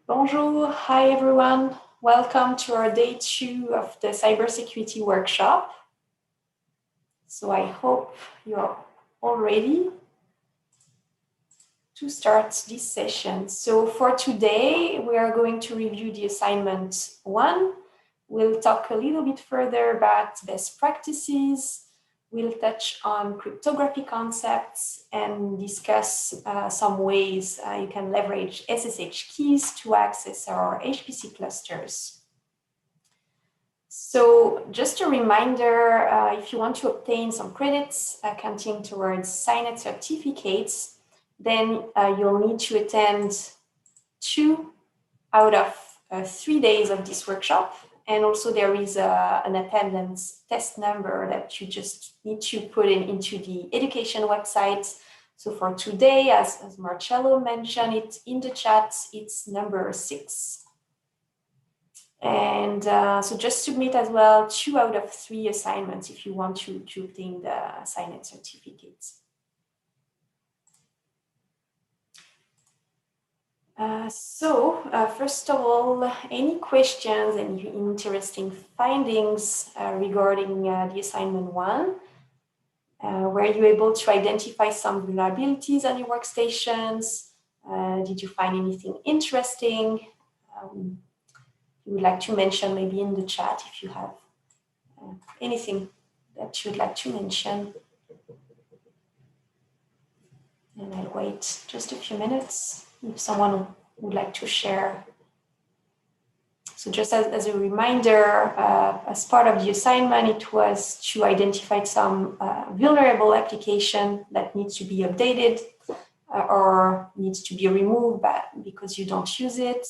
Bonjour, hi everyone. Welcome to our day 2 of the cybersecurity workshop. So I hope you're all ready to start this session. So for today, we are going to review the assignment 1. We'll talk a little bit further about best practices. We'll touch on cryptography concepts and discuss some ways you can leverage SSH keys to access our HPC clusters. So just a reminder, if you want to obtain some credits counting towards SINET certificates, then you'll need to attend 2 out of 3 days of this workshop. And also there is an attendance test number that you just need to put into the education website. So for today, as Marcello mentioned it in the chat, it's number 6. And so just submit as well 2 out of 3 assignments if you want to obtain the SINET certificates. First of all, any questions and interesting findings regarding the assignment 1? Were you able to identify some vulnerabilities on your workstations? Did you find anything interesting? You would like to mention maybe in the chat if you have anything that you'd like to mention. And I'll wait just a few minutes if someone would like to share. So just as a reminder, as part of the assignment, it was to identify some vulnerable application that needs to be updated or needs to be removed because you don't use it.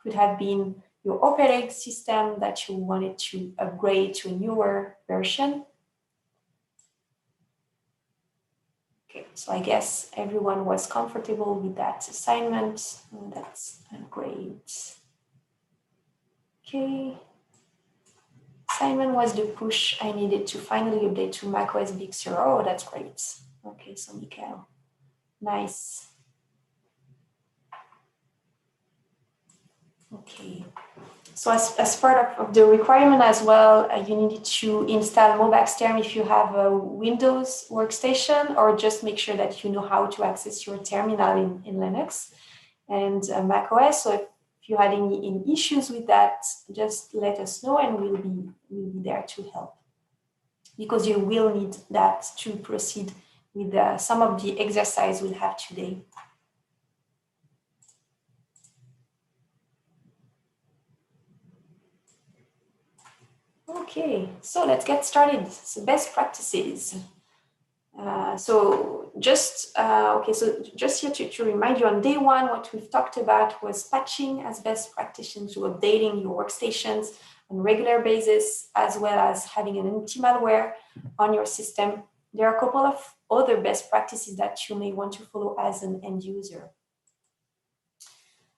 Could have been your operating system that you wanted to upgrade to a newer version. Okay, so I guess everyone was comfortable with that assignment. That's great. Okay. Assignment was the push I needed to finally update to macOS Big Sur. Oh, that's great. Okay, so Mikhail. Nice. Okay. So as part of the requirement as well, you needed to install Mobaxterm if you have a Windows workstation, or just make sure that you know how to access your terminal in Linux and macOS. So if you had any issues with that, just let us know and we'll be there to help. Because you will need that to proceed with some of the exercise we'll have today. Okay, so let's get started. So best practices. So just here to remind you, on day 1, what we've talked about was patching as best practices, to updating your workstations on a regular basis, as well as having an anti-malware on your system. There are a couple of other best practices that you may want to follow as an end user.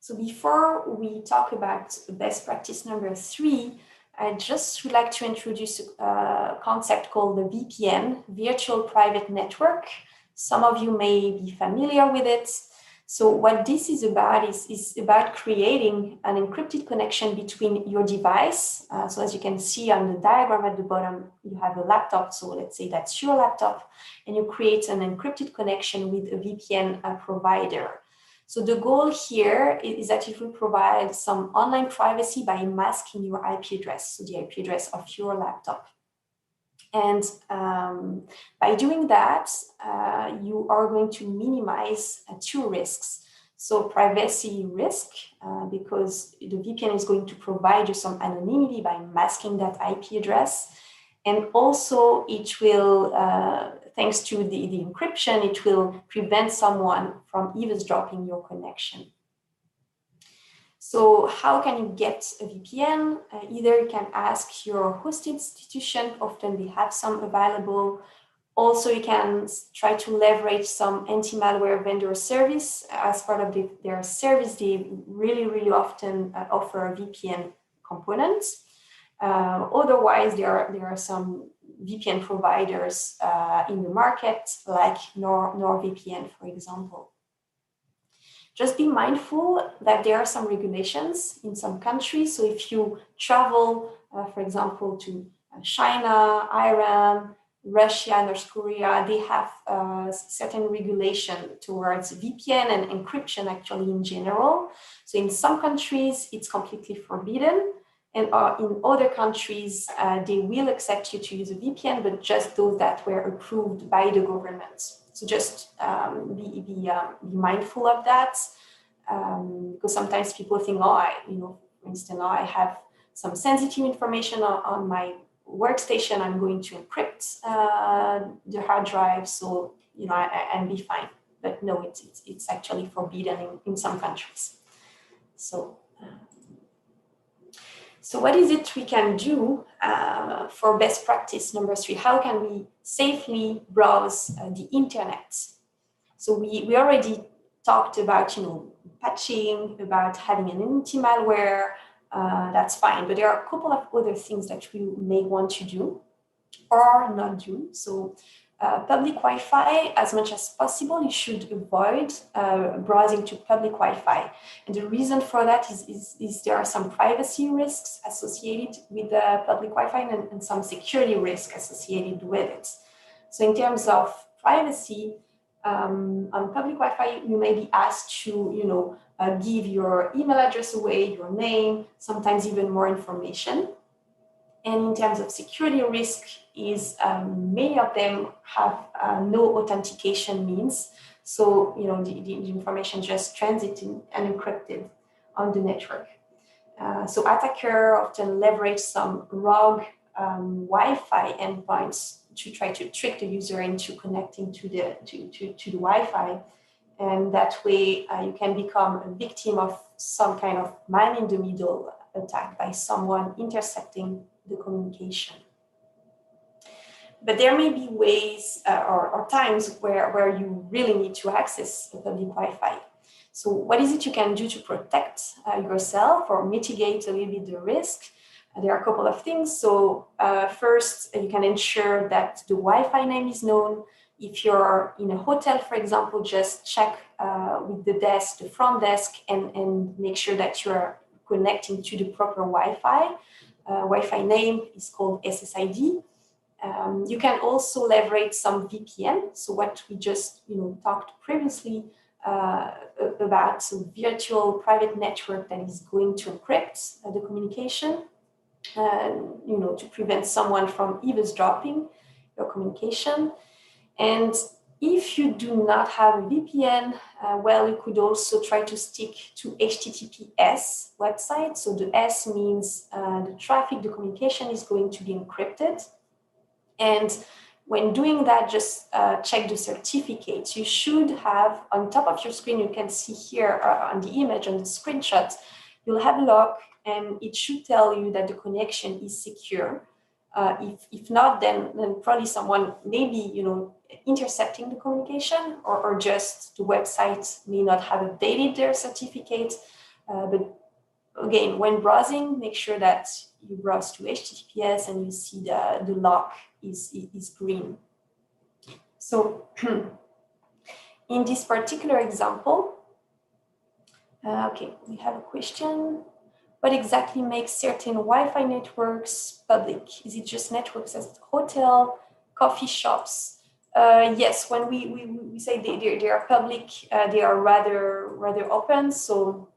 So before we talk about best practice number 3, I just would like to introduce a concept called the VPN, Virtual Private Network. Some of you may be familiar with it. So what this is about is about creating an encrypted connection between your device. So as you can see on the diagram at the bottom, you have a laptop. So let's say that's your laptop, and you create an encrypted connection with a VPN provider. So the goal here is that it will provide some online privacy by masking your IP address, so the IP address of your laptop. And by doing that, you are going to minimize 2 risks. So privacy risk, because the VPN is going to provide you some anonymity by masking that IP address. And also it will, thanks to the encryption, it will prevent someone from eavesdropping your connection. So how can you get a VPN? Either you can ask your host institution, often they have some available. Also, you can try to leverage some anti-malware vendor service. As part of their service, they really often offer a VPN components. Otherwise, there are some VPN providers in the market, like NordVPN, for example. Just be mindful that there are some regulations in some countries. So if you travel, for example, to China, Iran, Russia, North Korea, they have certain regulation towards VPN and encryption actually in general. So in some countries, it's completely forbidden. And in other countries, they will accept you to use a VPN, but just those that were approved by the government. So just be mindful of that, because sometimes people think, for instance, I have some sensitive information on my workstation, I'm going to encrypt the hard drive, so and be fine. But no, it's actually forbidden in some countries. So what is it we can do for best practice number 3? How can we safely browse the internet? So we already talked about patching, about having an anti-malware. That's fine, but there are a couple of other things that we may want to do or not do. So public Wi-Fi, as much as possible, you should avoid browsing to public Wi-Fi. And the reason for that is there are some privacy risks associated with the public Wi-Fi and some security risk associated with it. So in terms of privacy, on public Wi-Fi, you may be asked to, give your email address away, your name, sometimes even more information. And in terms of security risk, is many of them have no authentication means. So, the information just transiting and encrypted on the network. So attackers often leverage some rogue Wi-Fi endpoints to try to trick the user into connecting to the Wi-Fi. And that way you can become a victim of some kind of man-in-the-middle attack by someone intercepting the communication. But there may be ways or times where you really need to access a public Wi-Fi. So what is it you can do to protect yourself or mitigate a little bit the risk? There are a couple of things. So first, you can ensure that the Wi-Fi name is known. If you're in a hotel, for example, just check with the front desk, and make sure that you're connecting to the proper Wi-Fi. Wi-Fi name is called SSID. You can also leverage some VPN. So what we just talked previously about, so virtual private network that is going to encrypt the communication, to prevent someone from eavesdropping your communication. And if you do not have a VPN, you could also try to stick to HTTPS website. So the S means the traffic, the communication is going to be encrypted. And when doing that, just check the certificates. You should have, on top of your screen, you can see here on the image, on the screenshot, you'll have a lock, and it should tell you that the connection is secure. If not, then probably someone may be, intercepting the communication, or just the website may not have updated their certificate. But again, when browsing, make sure that you browse to HTTPS and you see the lock is green. So in this particular example, we have a question. What exactly makes certain Wi-Fi networks public? Is it just networks at hotel, coffee shops? Yes, when we say they are public, they are rather open. So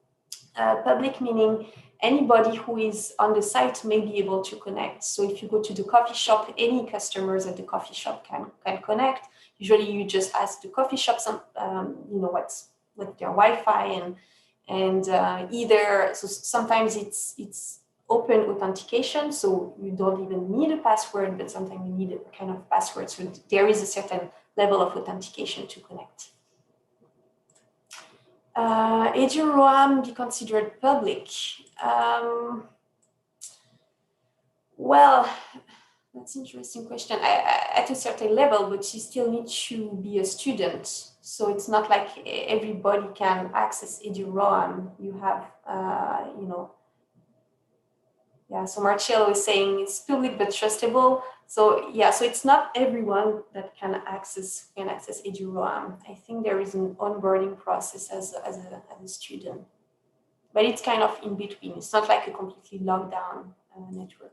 public meaning anybody who is on the site may be able to connect. So if you go to the coffee shop, any customers at the coffee shop can connect. Usually you just ask the coffee shop what's their Wi-Fi, and either, so sometimes it's open authentication, so you don't even need a password, but sometimes you need a kind of password. So there is a certain level of authentication to connect. EduROAM be considered public? Well, that's an interesting question. At a certain level, but you still need to be a student. So it's not like everybody can access EduROAM. You have, Yeah, so Marcello is saying it's public but trustable. So yeah, so it's not everyone that can access Eduro. I think there is an onboarding process as a student, but it's kind of in between. It's not like a completely locked down network.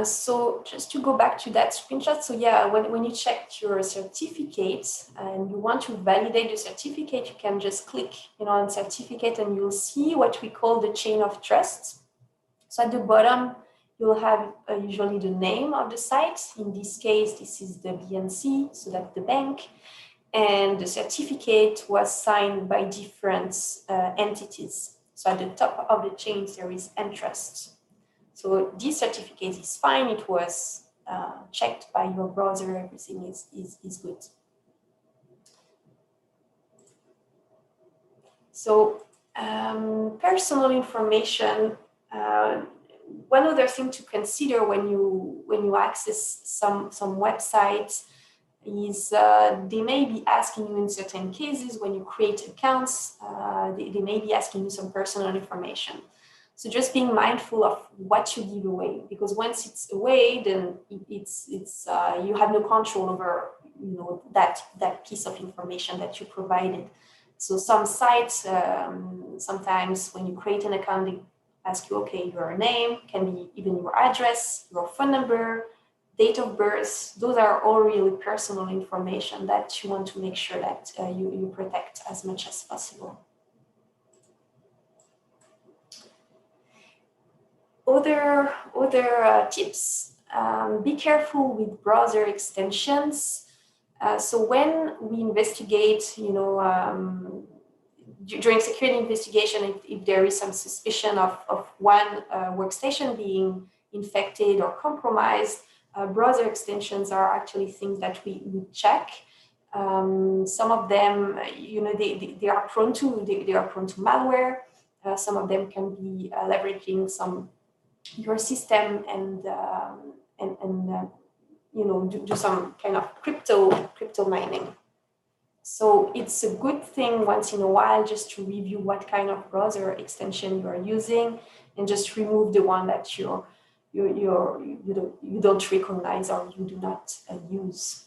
So just to go back to that screenshot, so yeah, when you check your certificate and you want to validate the certificate, you can just click on certificate and you'll see what we call the chain of trust. So at the bottom, you'll have usually the name of the site. In this case, this is the BNC, so that's the bank. And the certificate was signed by different entities. So at the top of the chain, there is Entrust. So this certificate is fine. It was checked by your browser. Everything is good. So personal information. One other thing to consider when you access some websites is they may be asking you in certain cases when you create accounts, they may be asking you some personal information. So just being mindful of what you give away, because once it's away, then it's you have no control over that piece of information that you provided. So some sites sometimes when you create an account, they ask you, okay, your name can be even your address, your phone number, date of birth. Those are all really personal information that you want to make sure that you protect as much as possible. Other tips, be careful with browser extensions. So when we investigate, during security investigation, if there is some suspicion of one workstation being infected or compromised, browser extensions are actually things that we check. Some of them, they are prone to malware. Some of them can be leveraging your system and do some kind of crypto mining. So it's a good thing once in a while just to review what kind of browser extension you are using and just remove the one that you don't recognize or you do not use.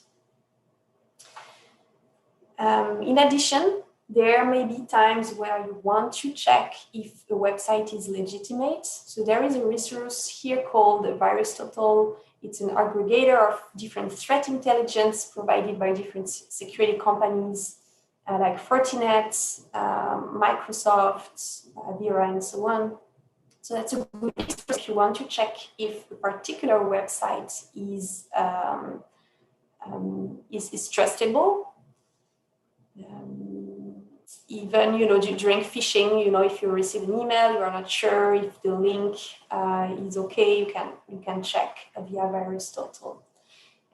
In addition, there may be times where you want to check if a website is legitimate. So there is a resource here called VirusTotal. It's an aggregator of different threat intelligence provided by different security companies like Fortinet, Microsoft, Vera, and so on. So that's a good resource if you want to check if a particular website is trustable. Even during phishing, if you receive an email, you are not sure if the link is okay, you can check via VirusTotal.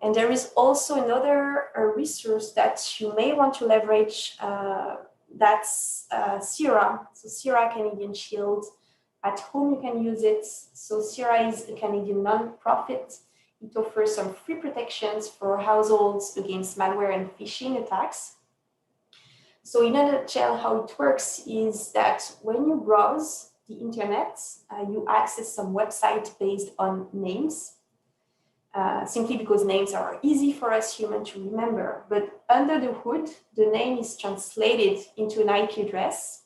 And there is also another resource that you may want to leverage. That's CIRA. So CIRA Canadian Shield. At home, you can use it. So CIRA is a Canadian non-profit. It offers some free protections for households against malware and phishing attacks. So in a nutshell, how it works is that when you browse the internet, you access some website based on names, simply because names are easy for us humans to remember. But under the hood, the name is translated into an IP address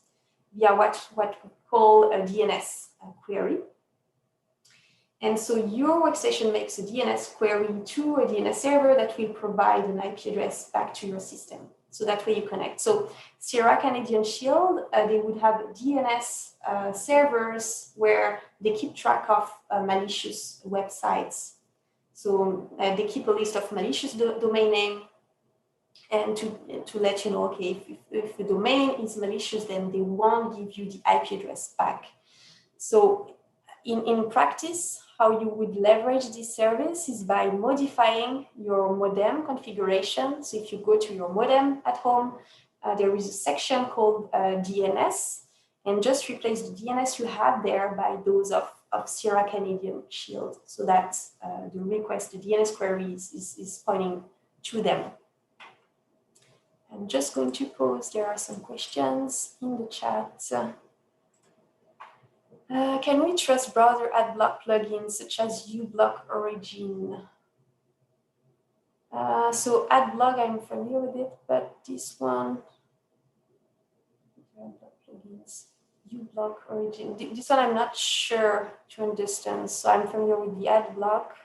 via what we call a DNS query. And so your workstation makes a DNS query to a DNS server that will provide an IP address back to your system. So that way you connect. So CIRA Canadian Shield, they would have DNS servers where they keep track of malicious websites. So they keep a list of malicious domain name, and to let you know, okay, if the domain is malicious, then they won't give you the IP address back. So in practice, how you would leverage this service is by modifying your modem configuration. So if you go to your modem at home, there is a section called DNS, and just replace the DNS you have there by those of CIRA Canadian Shield, so that the request, the DNS query is pointing to them. I'm just going to pause. There are some questions in the chat. Can we trust browser ad block plugins such as uBlock Origin? So ad block, I'm familiar with it, but this one, plugins, uBlock Origin. This one I'm not sure to understand. So I'm familiar with the ad block.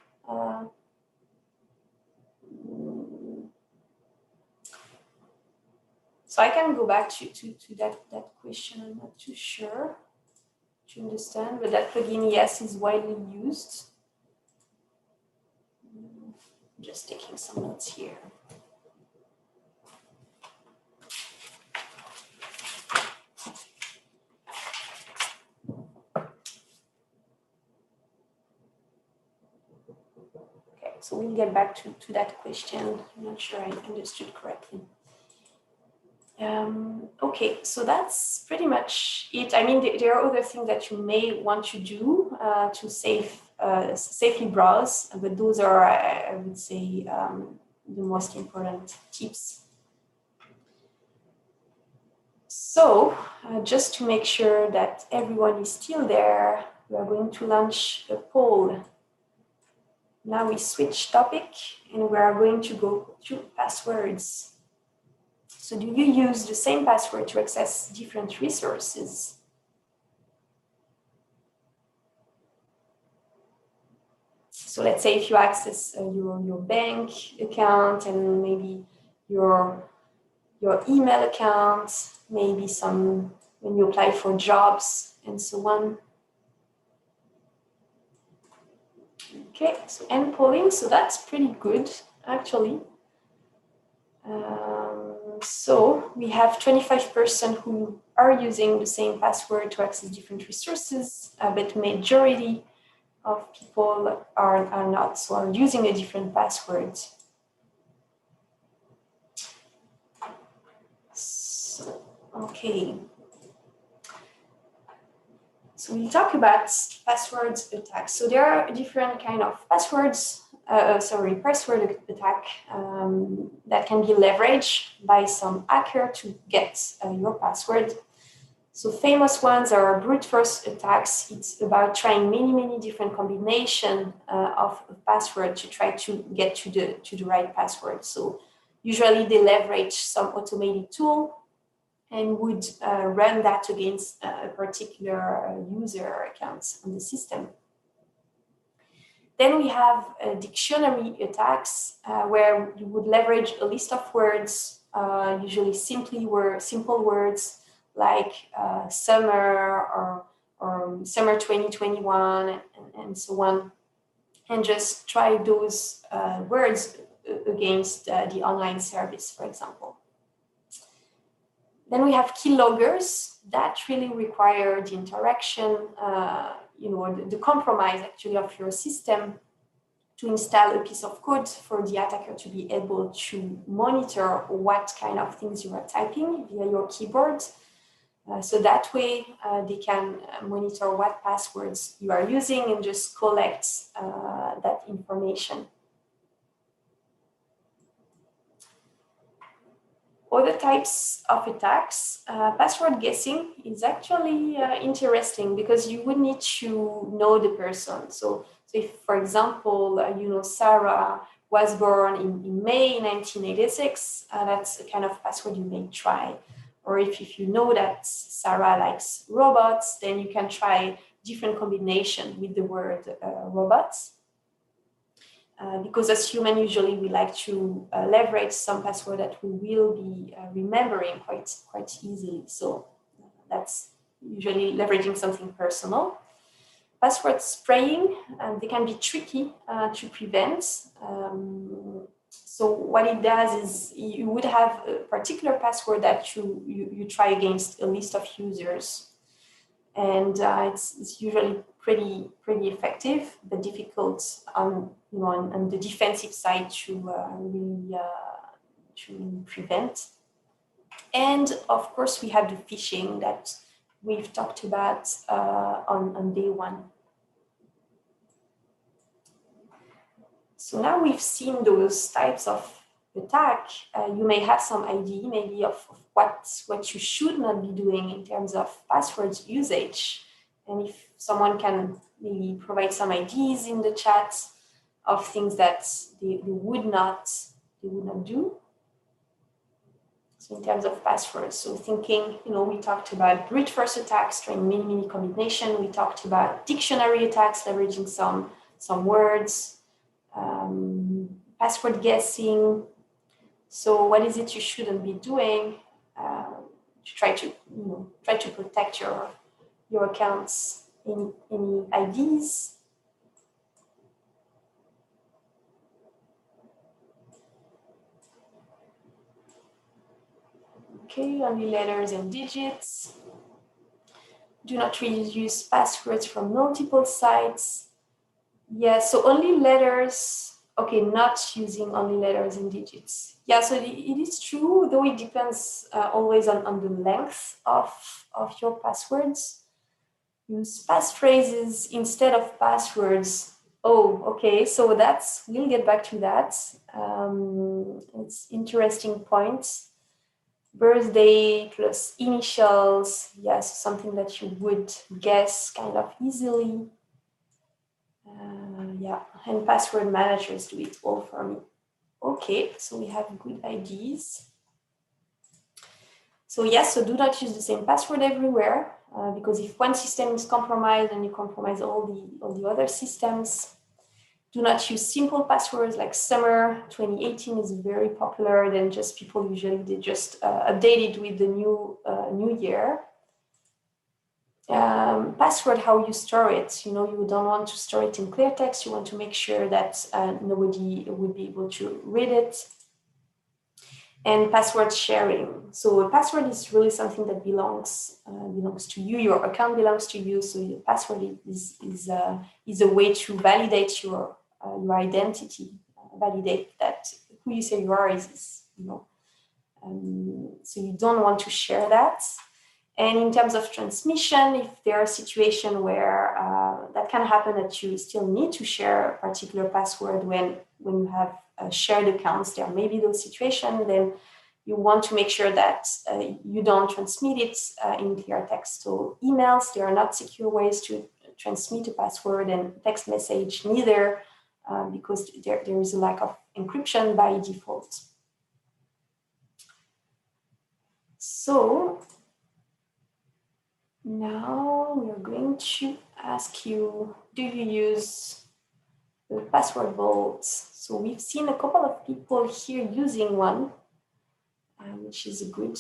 So I can go back to that question. I'm not too sure to understand, but that plugin, yes, is widely used. Just taking some notes here. Okay, so we'll get back to that question. I'm not sure I understood correctly. Okay, so that's pretty much it. I mean, there are other things that you may want to do to safely browse, but those are, I would say, the most important tips. So just to make sure that everyone is still there, we are going to launch a poll. Now we switch topic and we are going to go to passwords. So do you use the same password to access different resources? So let's say if you access your bank account and maybe your email account, maybe some when you apply for jobs and so on. Okay, so end polling, so that's pretty good actually. So we have 25% who are using the same password to access different resources, but majority of people are not, so are using a different password. So, okay. So we'll talk about passwords attacks. So there are different kind of passwords, password attack that can be leveraged by some hacker to get your password. So famous ones are brute force attacks. It's about trying many different combinations of a password to try to get to the right password. So usually they leverage some automated tool and would run that against a particular user account on the system. Then we have dictionary attacks where you would leverage a list of words, usually simple words like summer or summer 2021 and so on, and just try those words against the online service, for example. Then we have keyloggers that really require the interaction, the compromise actually of your system to install a piece of code for the attacker to be able to monitor what kind of things you are typing via your keyboard. So that way they can monitor what passwords you are using and just collect that information. Other types of attacks, password guessing is actually interesting because you would need to know the person. So if, for example, Sarah was born in May 1986, that's a kind of password you may try. Or if you know that Sarah likes robots, then you can try different combination with the word robots. Because as humans, usually we like to leverage some password that we will be remembering quite easily. So that's usually leveraging something personal. Password spraying, they can be tricky to prevent. So what it does is you would have a particular password that you try against a list of users. And it's usually pretty effective, but difficult on the defensive side to really prevent. And of course, we have the phishing that we've talked about on day one. So now we've seen those types of attack. You may have some idea maybe of what you should not be doing in terms of passwords usage. And if someone can maybe provide some ideas in the chat of things that they would not do. So in terms of passwords, so thinking, we talked about brute force attacks, trying many combination. We talked about dictionary attacks, leveraging some words, password guessing. So what is it you shouldn't be doing to try to protect your accounts in any IDs? Okay, only letters and digits. Do not reuse passwords from multiple sites. Yeah, so only letters. Okay, not using only letters and digits. Yeah, so it is true, though it depends always on the length of your passwords. Use passphrases instead of passwords. Oh, okay, so we'll get back to that. It's interesting point. Birthday plus initials, yes, something that you would guess kind of easily. Yeah, and password managers do it all for me. Okay, so we have good ideas. So yes, so do not use the same password everywhere, because if one system is compromised, then you compromise all the other systems. Do not use simple passwords like summer 2018 is very popular. Then just people usually they just update it with the new year. Password, how you store it. You don't want to store it in clear text. You want to make sure that nobody would be able to read it. And password sharing. So a password is really something that belongs to you. Your account belongs to you. So your password is a way to validate your identity, validate that who you say you are is. So you don't want to share that. And in terms of transmission, if there are situations where that can happen, that you still need to share a particular password when you have shared accounts, there may be those situations, then you want to make sure that you don't transmit it in clear text. So emails, there are not secure ways to transmit a password, and text message neither, because there is a lack of encryption by default. So now we are going to ask you, do you use the password vaults? So we've seen a couple of people here using one, which is good.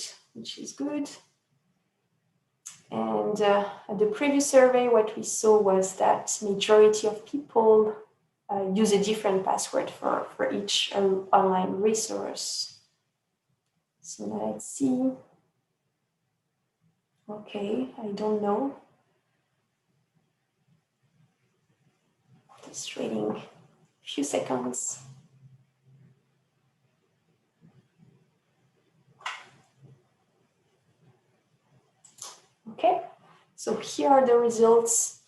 And at the previous survey, what we saw was that majority of people use a different password for each online resource. So now let's see. Okay, I don't know. Just waiting a few seconds. Okay, so here are the results.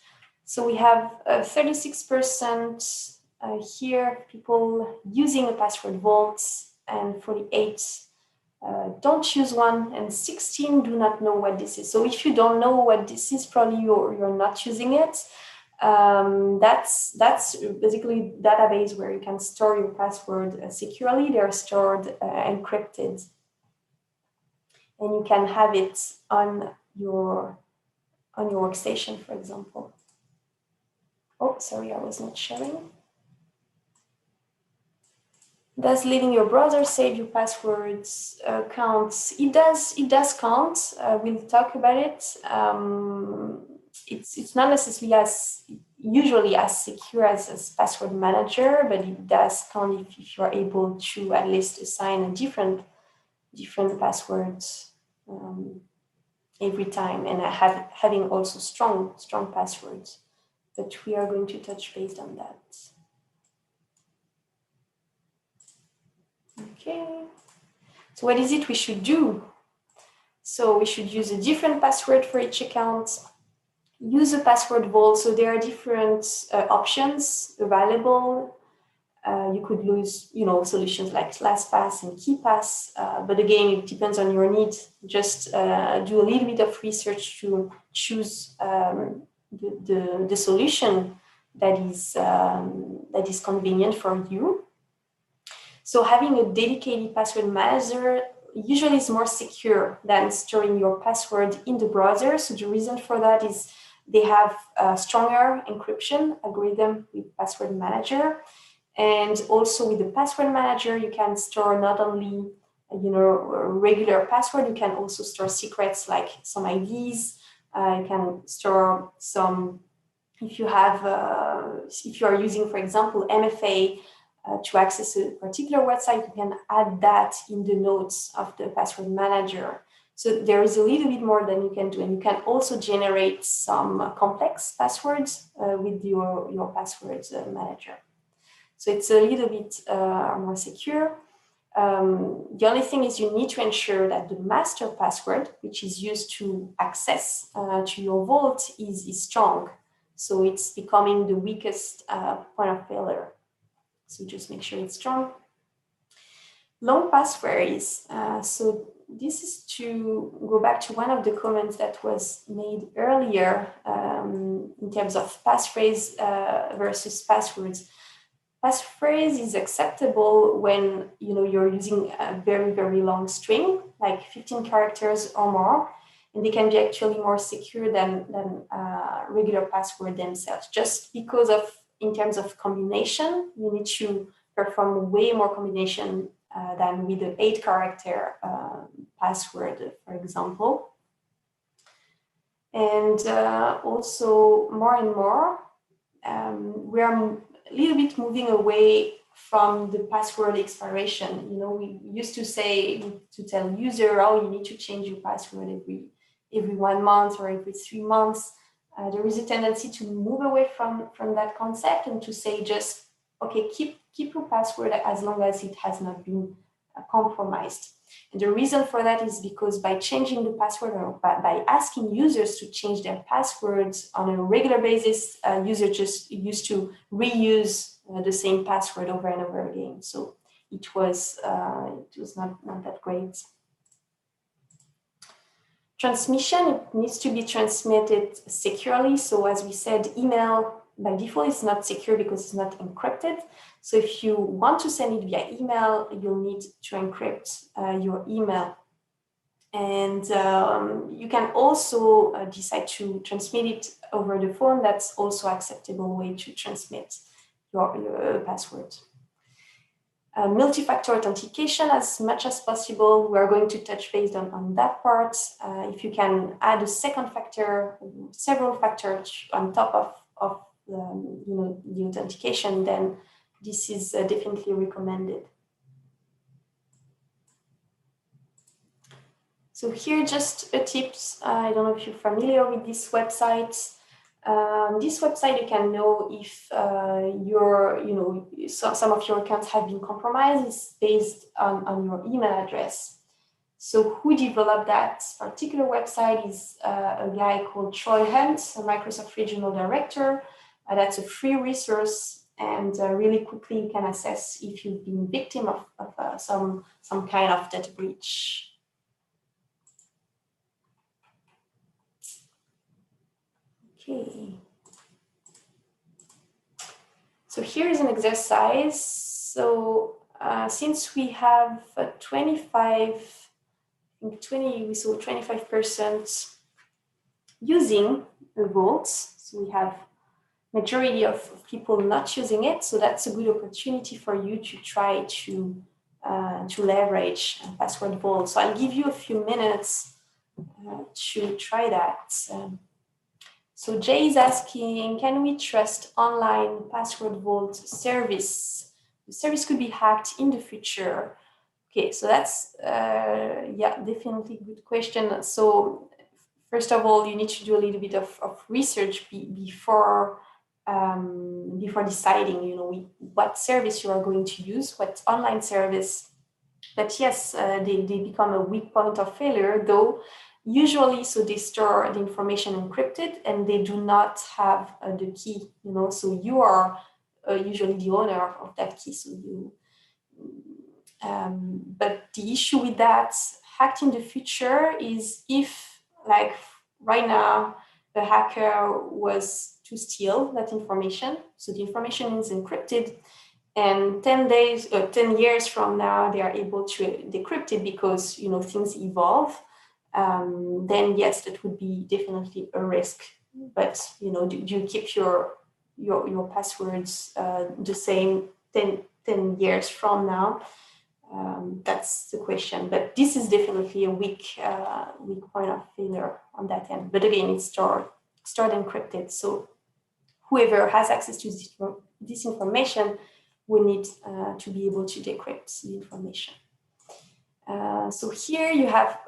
So we have 36% here, people using a password vault, and 48 don't use one, and 16 do not know what this is. So if you don't know what this is, probably you're not using it. That's basically a database where you can store your password securely. They're stored encrypted, and you can have it on your workstation, for example. Oh, sorry, I was not sharing. Does leaving your browser save your passwords count? It does count. We'll talk about it. It's not necessarily usually as secure as password manager, but it does count if you're able to at least assign a different passwords every time, and having also strong passwords. But we are going to touch base on that. Okay, so what is it we should do? So we should use a different password for each account. Use a password vault. So there are different options available. You could use, solutions like LastPass and KeePass, but again, it depends on your needs. Just do a little bit of research to choose the solution that is convenient for you. So having a dedicated password manager usually is more secure than storing your password in the browser. So the reason for that is they have a stronger encryption algorithm with password manager. And also with the password manager, you can store not only a regular password, you can also store secrets like some IDs. You can store some, if you are using, for example, MFA to access a particular website, you can add that in the notes of the password manager. So there is a little bit more than you can do, and you can also generate some complex passwords with your password manager. So it's a little bit more secure. The only thing is you need to ensure that the master password, which is used to access to your vault, is strong. So it's becoming the weakest point of failure. So just make sure it's strong. Long passwords. So this is to go back to one of the comments that was made earlier in terms of passphrase versus passwords. Passphrase is acceptable when you're using a very, very long string, like 15 characters or more, and they can be actually more secure than regular password themselves. Just because in terms of combination, you need to perform way more combination than with the 8-character password, for example. And also more and more, we are a little bit moving away from the password expiration. We used to tell user, oh, you need to change your password every 1 month or every 3 months. There is a tendency to move away from that concept and to say just, okay, keep your password as long as it has not been compromised. And the reason for that is because by changing the password or by asking users to change their passwords on a regular basis, users just used to reuse the same password over and over again. So it was not that great. Transmission, it needs to be transmitted securely. So as we said, email by default is not secure because it's not encrypted. So if you want to send it via email, you'll need to encrypt your email. And you can also decide to transmit it over the phone. That's also an acceptable way to transmit your password. Multifactor authentication, as much as possible. We're going to touch base on that part. If you can add a second factor, several factors on top of the authentication, then this is definitely recommended. So here, just a tips. I don't know if you're familiar with this website. This website, you can know if some of your accounts have been compromised. It's based on your email address. So who developed that particular website is a guy called Troy Hunt, a Microsoft Regional Director. That's a free resource, and really quickly you can assess if you've been victim of some kind of data breach. Okay. So here is an exercise. So since we have 25% using the vaults, so we have majority of people not using it. So that's a good opportunity for you to try to leverage password vault. So I'll give you a few minutes to try that. So Jay is asking, can we trust online password vault service? The service could be hacked in the future. Okay, so that's, definitely a good question. So first of all, you need to do a little bit of research before deciding, what service you are going to use, what online service. But yes, they become a weak point of failure, though. Usually, so they store the information encrypted and they do not have the key, so you are usually the owner of that key. So but the issue with that hacked in the future is if, like right now, a hacker was to steal that information. So the information is encrypted, and 10 years from now, they are able to decrypt it because things evolve. Then yes, that would be definitely a risk. But do you keep your passwords the same 10 years from now? That's the question. But this is definitely a weak point of failure on that end. But again, it's stored encrypted. So whoever has access to this information will need to be able to decrypt the information. So here you have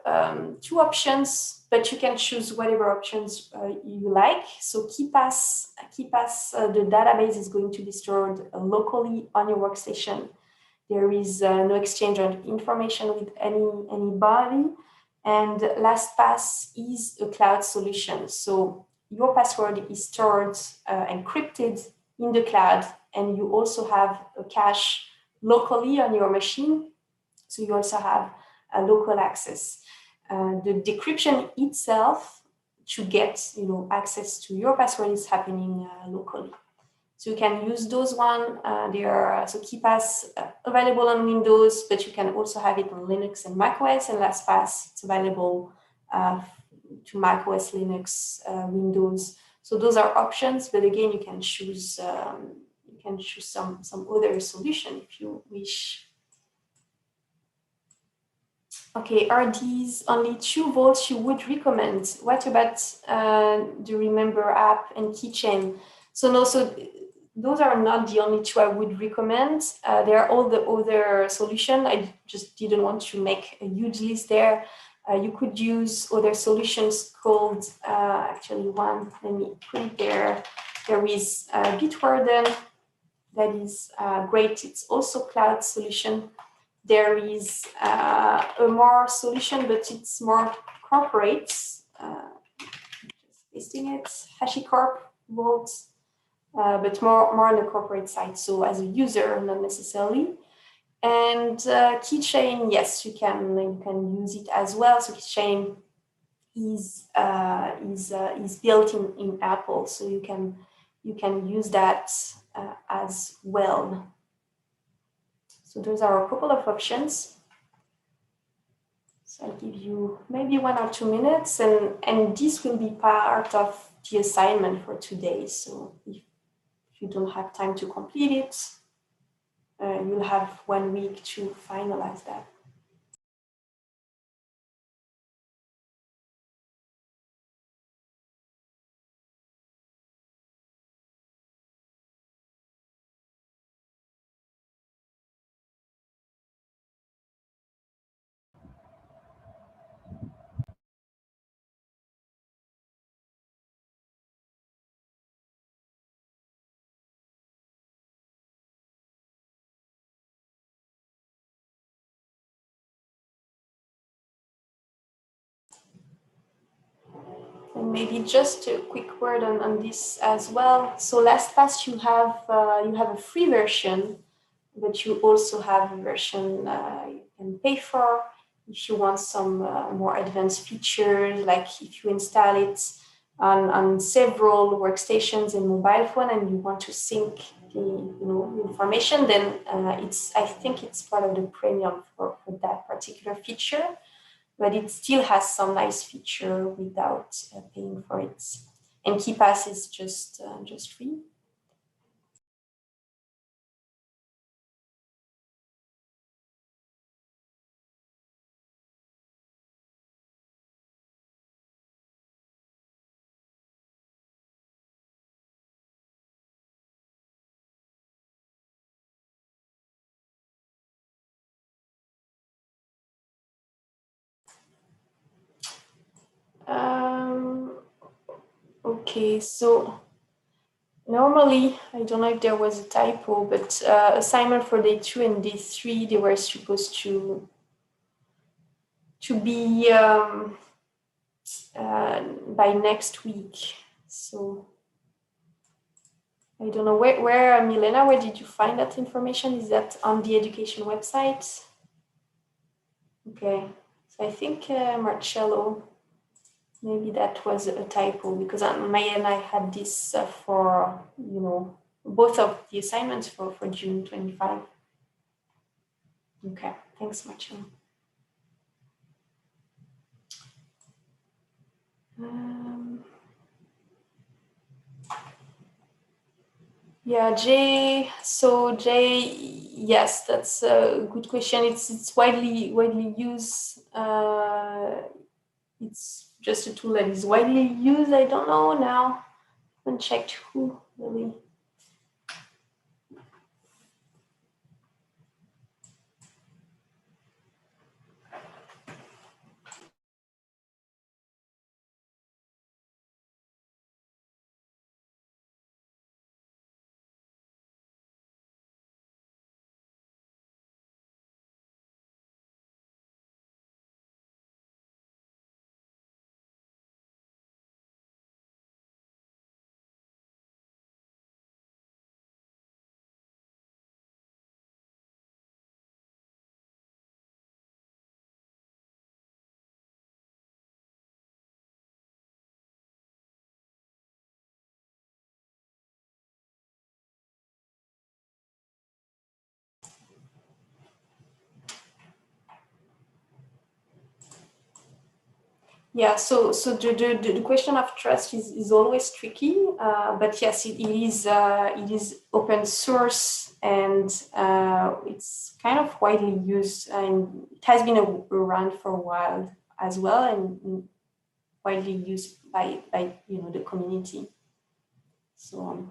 2 options, but you can choose whatever options you like. So KeePass, the database is going to be stored locally on your workstation. There is no exchange of information with anybody. And LastPass is a cloud solution. So your password is stored encrypted in the cloud, and you also have a cache locally on your machine. So you also have a local access. The decryption itself to get access to your password is happening locally. So you can use those one. They are so KeePass available on Windows, but you can also have it on Linux and macOS. And LastPass, it's available to macOS, Linux, Windows. So those are options. But again, you can choose some other solution if you wish. Okay, are these only 2 vaults you would recommend? What about the Remember app and Keychain? So no, so those are not the only 2 I would recommend. There are all the other solutions. I just didn't want to make a huge list there. You could use other solutions called, actually one, let me put it there. There is Bitwarden, that is great. It's also cloud solution. There is a more solution, but it's more corporate. Just listing it, HashiCorp Vault, but more on the corporate side. So as a user, not necessarily. And Keychain, yes, you can use it as well. So Keychain is built in Apple, so you can use that as well. So those are a couple of options. So I'll give you maybe 1 or 2 minutes, and this will be part of the assignment for today. So if you don't have time to complete it, you'll have 1 week to finalize that. And maybe just a quick word on this as well. So LastPass, you have a free version, but you also have a version you can pay for if you want some more advanced features, like if you install it on several workstations and mobile phone and you want to sync the information, then I think it's part of the premium for that particular feature. But it still has some nice feature without paying for it. And KeePass is just free. Okay, so normally, I don't know if there was a typo, but assignment for day 2 and day 3, they were supposed to be by next week. So I don't know where Milena, where did you find that information? Is that on the education website? Okay, so I think Marcello Maybe that was a typo, because on my end I had this for, both of the assignments for June 25. Okay, thanks much. Yeah, Jay. So Jay, yes, that's a good question. It's widely used. It's just a tool that is widely used. I don't know now. I haven't checked who really. Yeah, so the question of trust is always tricky, but yes, it is open source, and it's kind of widely used, and it has been around for a while as well, and widely used by the community. So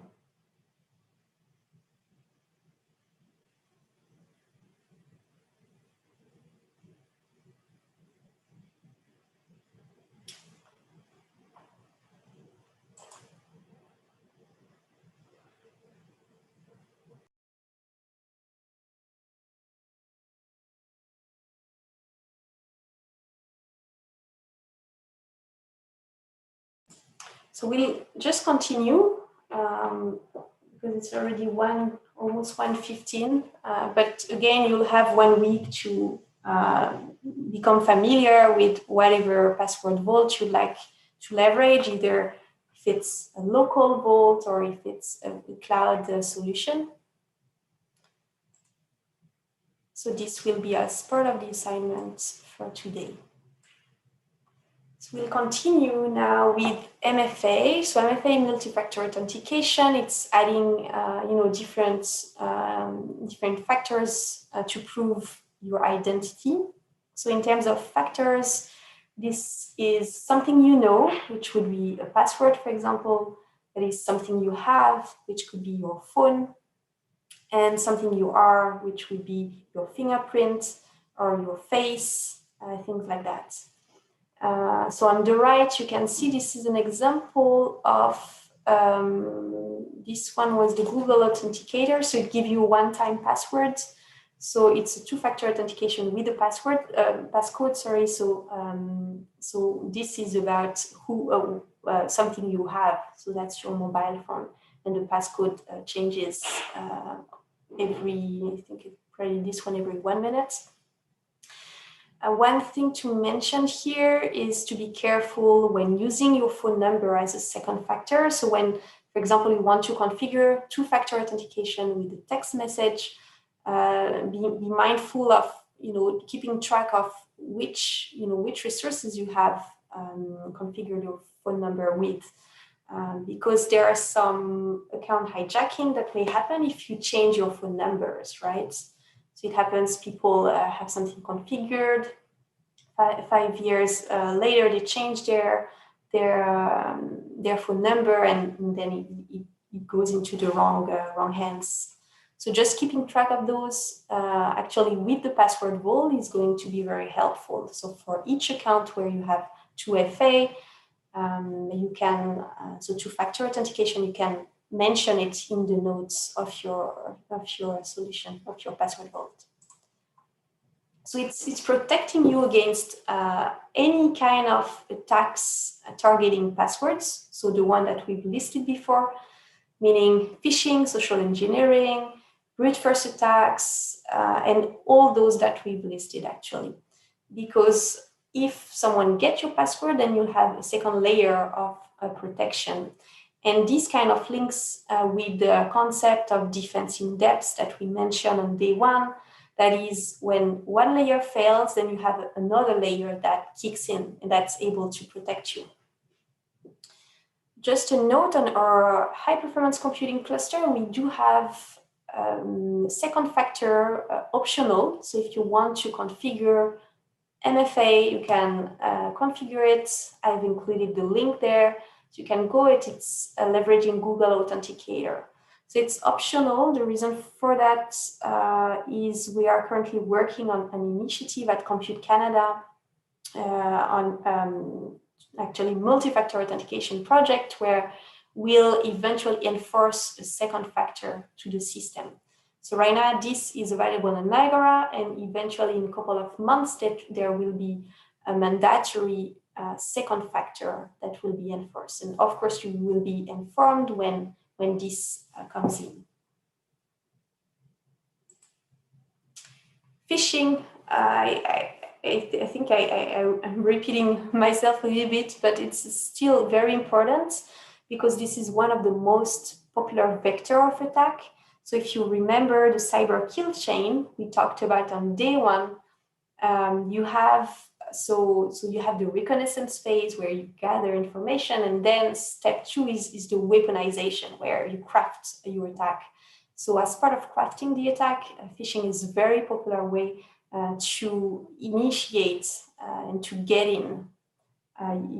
So we'll just continue, because it's already almost 1:15. But again, you'll have 1 week to become familiar with whatever password vault you'd like to leverage, either if it's a local vault or if it's a cloud solution. So this will be as part of the assignment for today. So we'll continue now with MFA. So MFA, multi-factor authentication. It's adding, different factors to prove your identity. So in terms of factors, this is something which would be a password, for example. That is something you have, which could be your phone, and something you are, which would be your fingerprint or your face, things like that. So on the right, you can see this is an example of, this one was the Google Authenticator. So it gives you a one-time password. So it's a two-factor authentication with a passcode, sorry. So this is about something you have. So that's your mobile phone. And the passcode changes I think it's probably this one every 1 minute. One thing to mention here is to be careful when using your phone number as a second factor. So when, for example, you want to configure two-factor authentication with a text message, be mindful of keeping track of which resources you have configured your phone number with, because there are some account hijacking that may happen if you change your phone numbers, right? So it happens, people have something configured, 5 years later they change their phone number, and then it goes into the wrong hands. So just keeping track of those, actually with the password vault, is going to be very helpful. So for each account where you have 2FA, you can, so two-factor authentication, you can mention it in the notes of your solution, of your password vault. So it's protecting you against any kind of attacks targeting passwords. So the one that we've listed before, meaning phishing, social engineering, brute force attacks, and all those that we've listed actually. Because if someone gets your password, then you'll have a second layer of protection. And these kind of links with the concept of defense in depth that we mentioned on day one, that is when one layer fails, then you have another layer that kicks in and that's able to protect you. Just a note on our high performance computing cluster, we do have second factor optional. So if you want to configure MFA, you can configure it. I've included the link there. So you can go it, it's leveraging Google Authenticator. So it's optional. The reason for that is we are currently working on an initiative at Compute Canada on actually multi-factor authentication project where we'll eventually enforce a second factor to the system. So right now, this is available on Niagara, and eventually in a couple of months, there will be a mandatory second factor that will be enforced. And of course, you will be informed when this comes in. Phishing, I think I'm repeating myself a little bit, but it's still very important because this is one of the most popular vector of attack. So if you remember the cyber kill chain we talked about on day one, you have the reconnaissance phase where you gather information, and then step 2 is the weaponization where you craft your attack. So as part of crafting the attack, phishing is a very popular way to initiate and to get in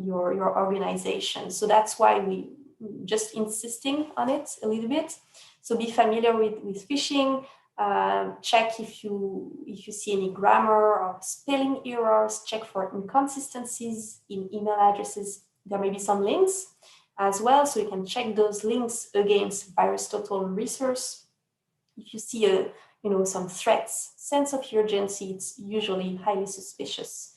your organization. So that's why we just insisting on it a little bit. So be familiar with phishing. Check if you see any grammar or spelling errors. Check for inconsistencies in email addresses. There may be some links as well, so you can check those links against VirusTotal resource. If you see some threats, sense of urgency, it's usually highly suspicious.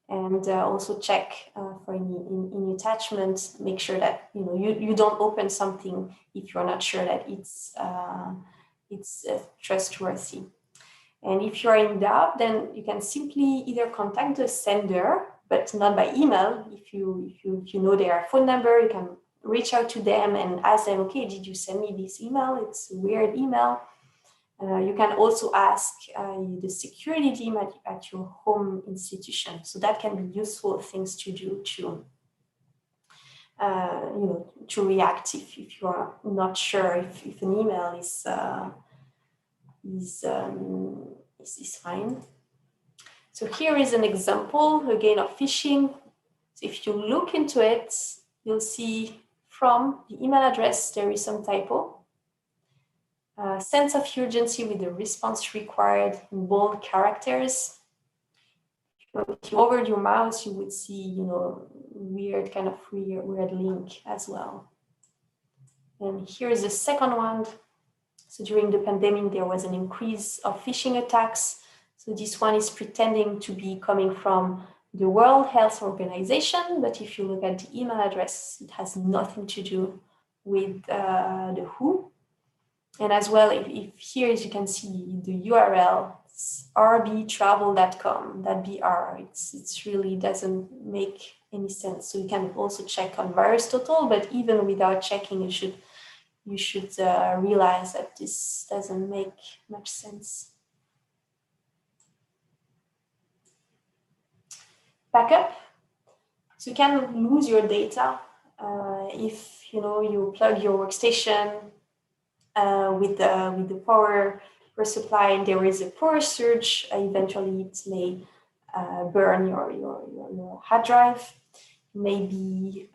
And also check for any attachment. Make sure that you don't open something if you're not sure that it's trustworthy. And if you're in doubt, then you can simply either contact the sender, but not by email. If you know their phone number, you can reach out to them and ask them, okay, did you send me this email? It's a weird email. You can also ask the security team at your home institution. So that can be useful things to do to react if you are not sure if an email is fine. So here is an example again of phishing. So if you look into it, you'll see from the email address there is some typo. Sense of urgency with the response required in bold characters. If you hovered your mouse, you would see, weird link as well. And here is the second one. So during the pandemic, there was an increase of phishing attacks. So this one is pretending to be coming from the World Health Organization, but if you look at the email address, it has nothing to do with the WHO. And as well, if here, as you can see, the URL, it's rbtravel.com, that BR, it's really doesn't make any sense. So you can also check on VirusTotal, but even without checking, you should realize that this doesn't make much sense. Backup. So you can lose your data if you plug your workstation with the power supply and there is a power surge. Eventually, it may burn your hard drive. You may be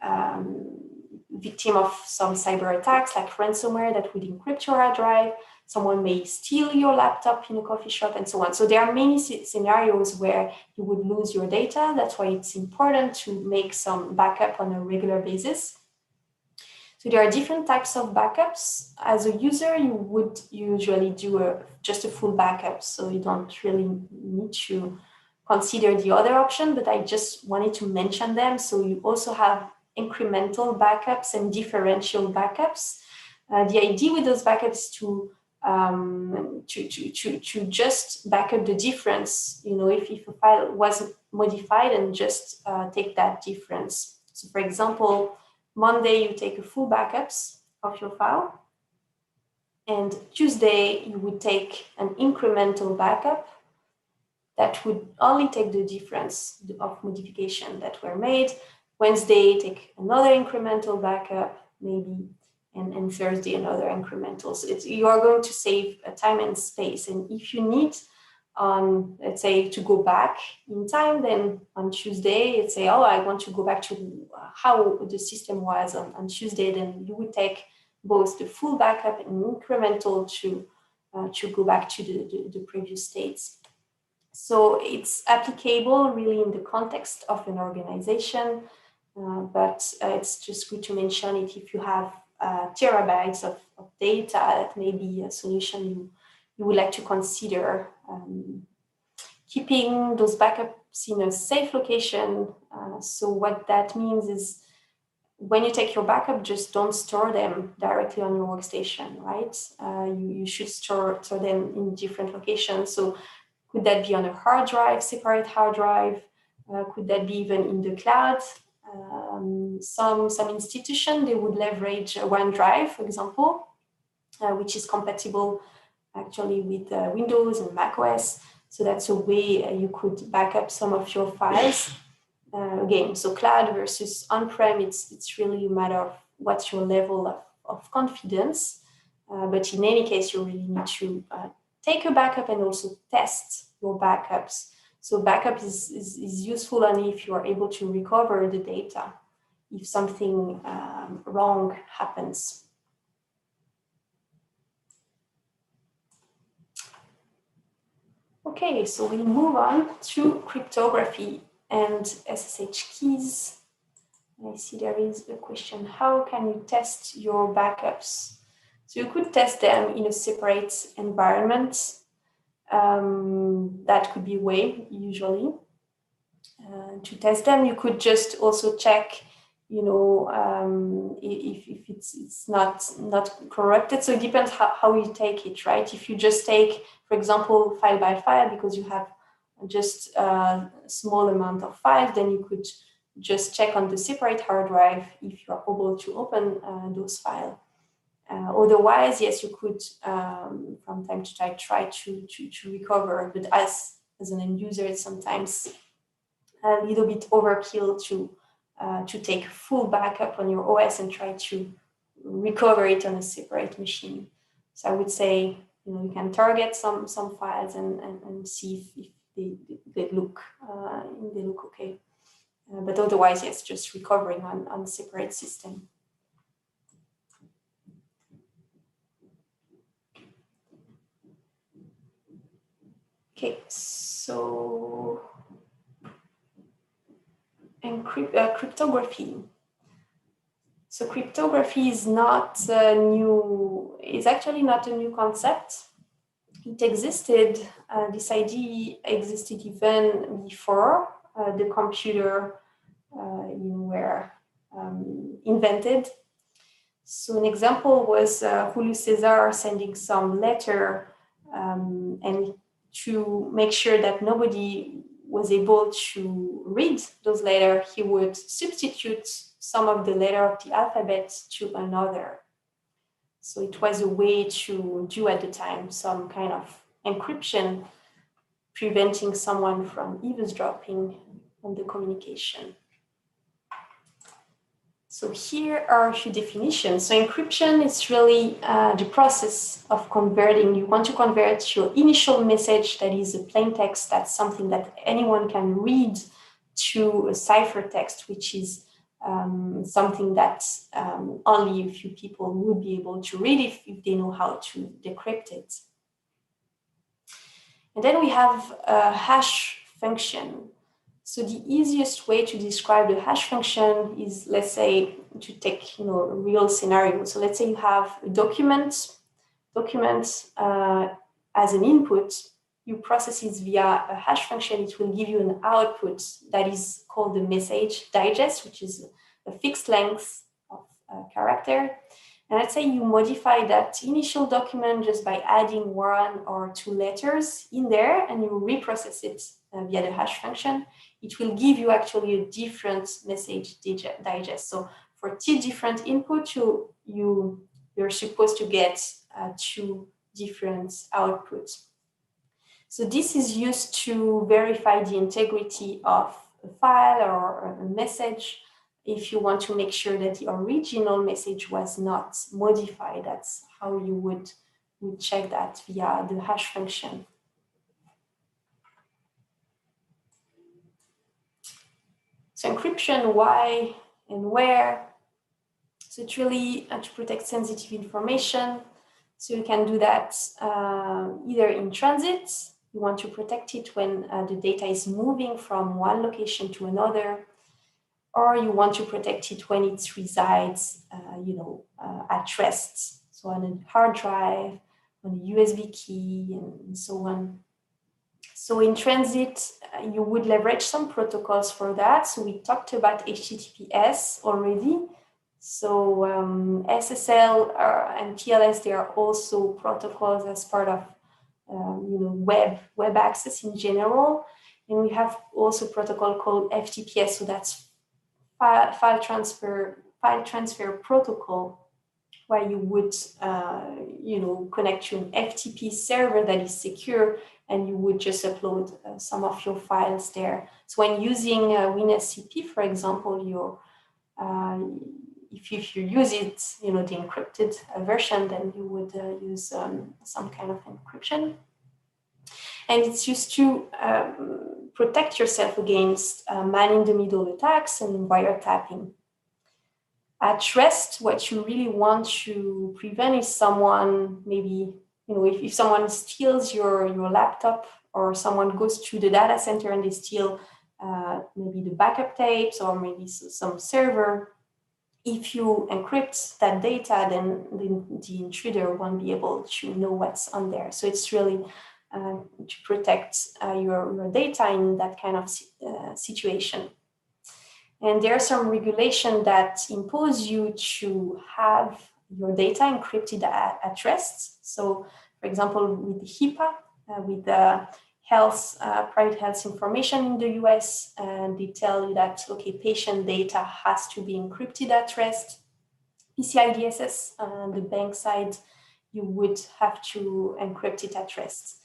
victim of some cyber attacks like ransomware that would encrypt your hard drive. Someone may steal your laptop in a coffee shop and so on. So there are many scenarios where you would lose your data. That's why it's important to make some backup on a regular basis. So there are different types of backups. As a user, you would usually do just a full backup. So you don't really need to consider the other option, but I just wanted to mention them. So you also have incremental backups and differential backups. The idea with those backups is to to just back up the difference, if a file was modified, and just take that difference. So for example, Monday you take a full backups of your file, and Tuesday you would take an incremental backup that would only take the difference of modification that were made. Wednesday, take another incremental backup, maybe, and Thursday, another incremental. So you are going to save time and space. And if you need, let's say, to go back in time, then on Tuesday, let's say, oh, I want to go back to how the system was on Tuesday, then you would take both the full backup and incremental to go back to the previous states. So it's applicable really in the context of an organization, but it's just good to mention it if you have terabytes of data. That may be a solution you would like to consider. Keeping those backups in a safe location. So what that means is, when you take your backup, just don't store them directly on your workstation, right? You should store them in different locations. So could that be on a hard drive, separate hard drive? Could that be even in the cloud? Some institution, they would leverage OneDrive, for example, which is compatible actually with Windows and macOS. So that's a way you could back up some of your files. Again, so cloud versus on-prem, it's really a matter of what's your level of confidence. But in any case, you really need to take a backup and also test your backups. So backup is useful only if you are able to recover the data if something wrong happens. Okay, so we move on to cryptography and SSH keys. I see there is a question: how can you test your backups? So you could test them in a separate environment. That could be a way, usually. To test them, you could just also check, if it's not corrupted. So it depends how you take it, right? If you just take, for example, file by file, because you have just a small amount of files, then you could just check on the separate hard drive if you are able to open those files. Otherwise, yes, you could from time to time try to recover, but as an end user, it's sometimes a little bit overkill to take full backup on your OS and try to recover it on a separate machine. So I would say, you can target some files and see if they look okay. But otherwise, yes, just recovering on a separate system. Okay, so cryptography. So cryptography is actually not a new concept. It existed, this idea existed even before the computer were invented. So an example was Julius Caesar sending some letter and to make sure that nobody was able to read those letters, he would substitute some of the letter of the alphabet to another. So it was a way to do at the time some kind of encryption, preventing someone from eavesdropping on the communication. So here are a few definitions. So encryption is really the process of converting. You want to convert your initial message, that is a plain text, that's something that anyone can read, to a ciphertext, which is something that only a few people would be able to read if they know how to decrypt it. And then we have a hash function. So the easiest way to describe the hash function is, let's say, to take a real scenario. So let's say you have a document as an input. You process it via a hash function. It will give you an output that is called the message digest, which is a fixed length of character. And let's say you modify that initial document just by adding 1 or 2 letters in there, and you reprocess it via the hash function. It will give you actually a different message digest. So for 2 different inputs, you're supposed to get 2 different outputs. So this is used to verify the integrity of a file or a message. If you want to make sure that the original message was not modified, that's how you would check that via the hash function. So encryption, why and where? So it's really to protect sensitive information. So you can do that either in transit. You want to protect it when the data is moving from one location to another, or you want to protect it when it resides, at rest. So on a hard drive, on a USB key, and so on. So in transit, you would leverage some protocols for that. So we talked about HTTPS already. So SSL and TLS, they are also protocols as part of web access in general. And we have also a protocol called FTPS. So that's file transfer protocol, where you would connect to an FTP server that is secure, and you would just upload some of your files there. So when using WinSCP, for example, if you use it, the encrypted version, then you would use some kind of encryption. And it's used to protect yourself against man-in-the-middle attacks and wiretapping. At rest, what you really want to prevent is someone, maybe, if someone steals your laptop, or someone goes to the data center and they steal maybe the backup tapes or maybe some server. If you encrypt that data, then the intruder won't be able to know what's on there. So it's really to protect your data in that kind of situation. And there are some regulations that impose you to have your data encrypted at rest. So, for example, with HIPAA, with the private health information in the US, and they tell you that, okay, patient data has to be encrypted at rest. PCI DSS, on the bank side, you would have to encrypt it at rest.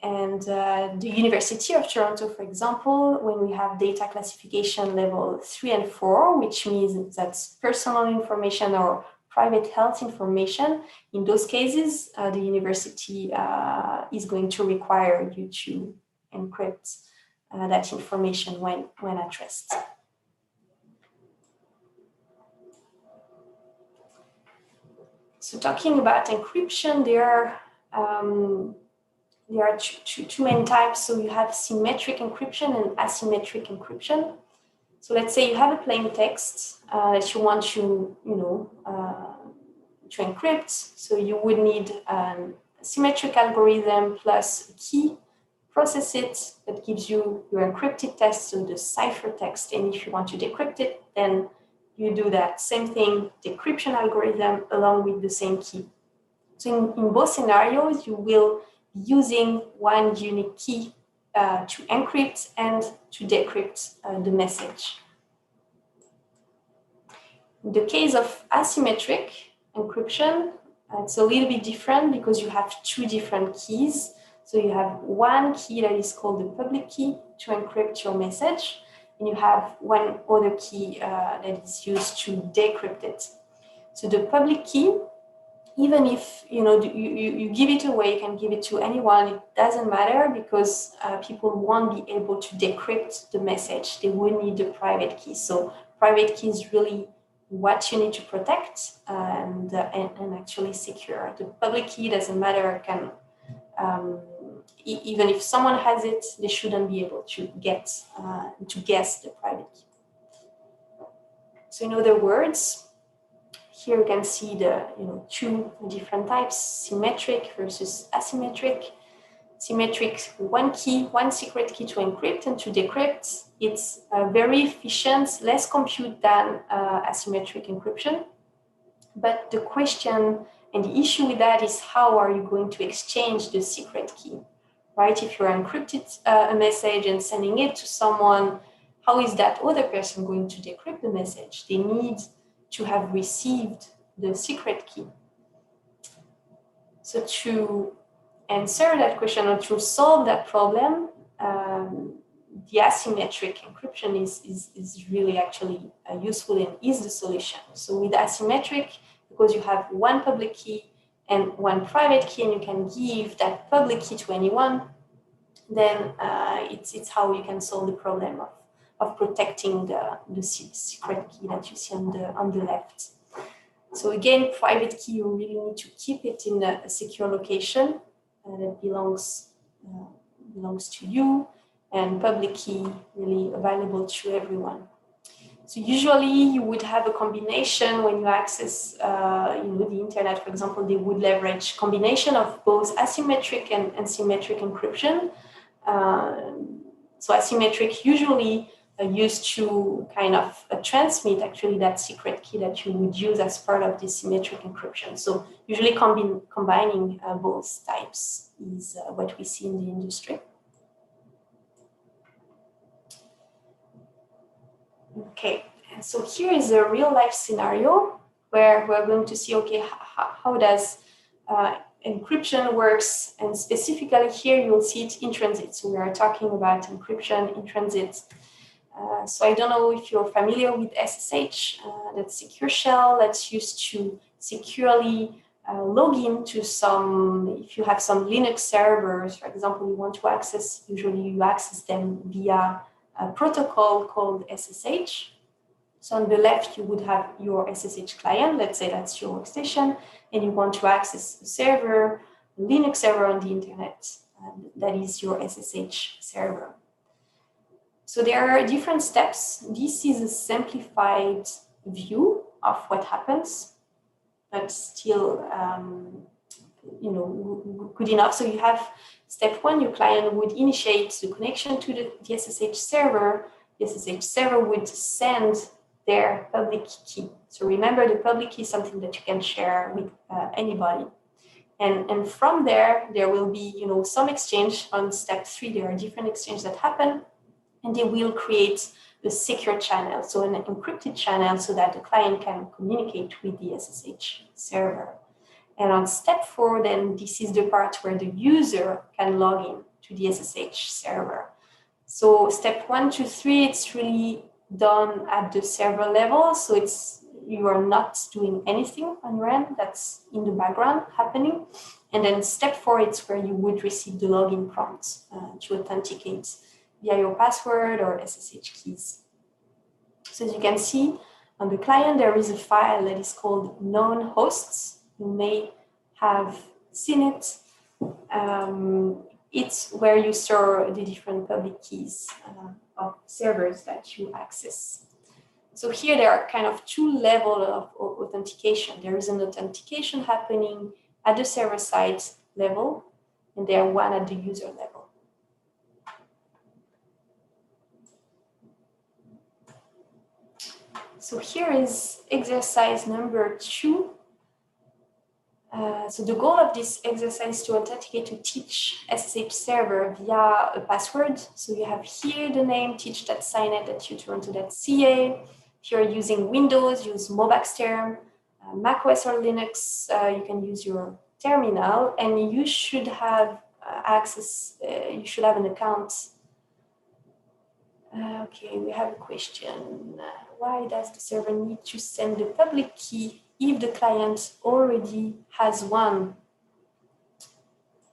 And the University of Toronto, for example, when we have data classification level 3 and 4, which means that's personal information or private health information, in those cases, the university is going to require you to encrypt that information when at rest. So talking about encryption, there are two main types. So you have symmetric encryption and asymmetric encryption. So let's say you have a plain text that you want to encrypt. So you would need a symmetric algorithm plus a key, process it, that gives you your encrypted text, so the ciphertext. And if you want to decrypt it, then you do that same thing, decryption algorithm along with the same key. So in both scenarios, you will be using one unique key to encrypt and to decrypt the message. In the case of asymmetric encryption, it's a little bit different because you have two different keys. So you have one key that is called the public key to encrypt your message, and you have one other key that is used to decrypt it. So the public key, even if you give it away, you can give it to anyone, it doesn't matter, because people won't be able to decrypt the message. They will need the private key. So private key is really what you need to protect and actually secure. The public key doesn't matter, can even if someone has it, they shouldn't be able to guess the private key. So in other words, here you can see the two different types, symmetric versus asymmetric. Symmetric, one key, one secret key to encrypt and to decrypt. It's very efficient, less compute than asymmetric encryption. But the question and the issue with that is how are you going to exchange the secret key, right? If you're encrypted a message and sending it to someone, how is that other person going to decrypt the message? They need to have received the secret key. So to answer that question or to solve that problem, the asymmetric encryption is really actually useful and is the solution. So with asymmetric, because you have one public key and one private key, and you can give that public key to anyone, then it's how you can solve the problem of protecting the secret key that you see on the left. So again, private key, you really need to keep it in a secure location that belongs to you, and public key really available to everyone. So usually you would have a combination when you access the internet, for example, they would leverage combination of both asymmetric and symmetric encryption. So asymmetric usually used to kind of transmit actually that secret key that you would use as part of this symmetric encryption. So usually combining both types is what we see in the industry. Okay, and so here is a real life scenario where we're going to see, okay, how does encryption works, and specifically here you'll see it in transit. So we are talking about encryption in transit. So I don't know if you're familiar with SSH, that's secure shell that's used to securely log into some, if you have some Linux servers, for example, you want to access, usually you access them via a protocol called SSH. So on the left, you would have your SSH client, let's say that's your workstation, and you want to access a server, a Linux server on the internet, and that is your SSH server. So there are different steps. This is a simplified view of what happens, but still, good enough. So you have step one, your client would initiate the connection to the SSH server. The SSH server would send their public key. So remember, the public key is something that you can share with anybody. And from there will be, some exchange on step 3. There are different exchanges that happen, and they will create a secure channel, so an encrypted channel, so that the client can communicate with the SSH server. And on step 4, then this is the part where the user can log in to the SSH server. So step 1 to 3, it's really done at the server level. So you are not doing anything on your end, that's in the background happening. And then step 4, it's where you would receive the login prompt to authenticate via your password or SSH keys. So as you can see on the client, there is a file that is called known hosts. You may have seen it. It's where you store the different public keys of servers that you access. So here there are kind of 2 levels of authentication. There is an authentication happening at the server side level, and there are one at the user level. So here is exercise number 2. So the goal of this exercise is to authenticate to teach SSH server via a password. So you have here the name teach.signet.utoronto.ca. If you're using Windows, use Multifactor. macOS or Linux, you can use your terminal, and you should have access, you should have an account. Okay, we have a question. Why does the server need to send the public key if the client already has one?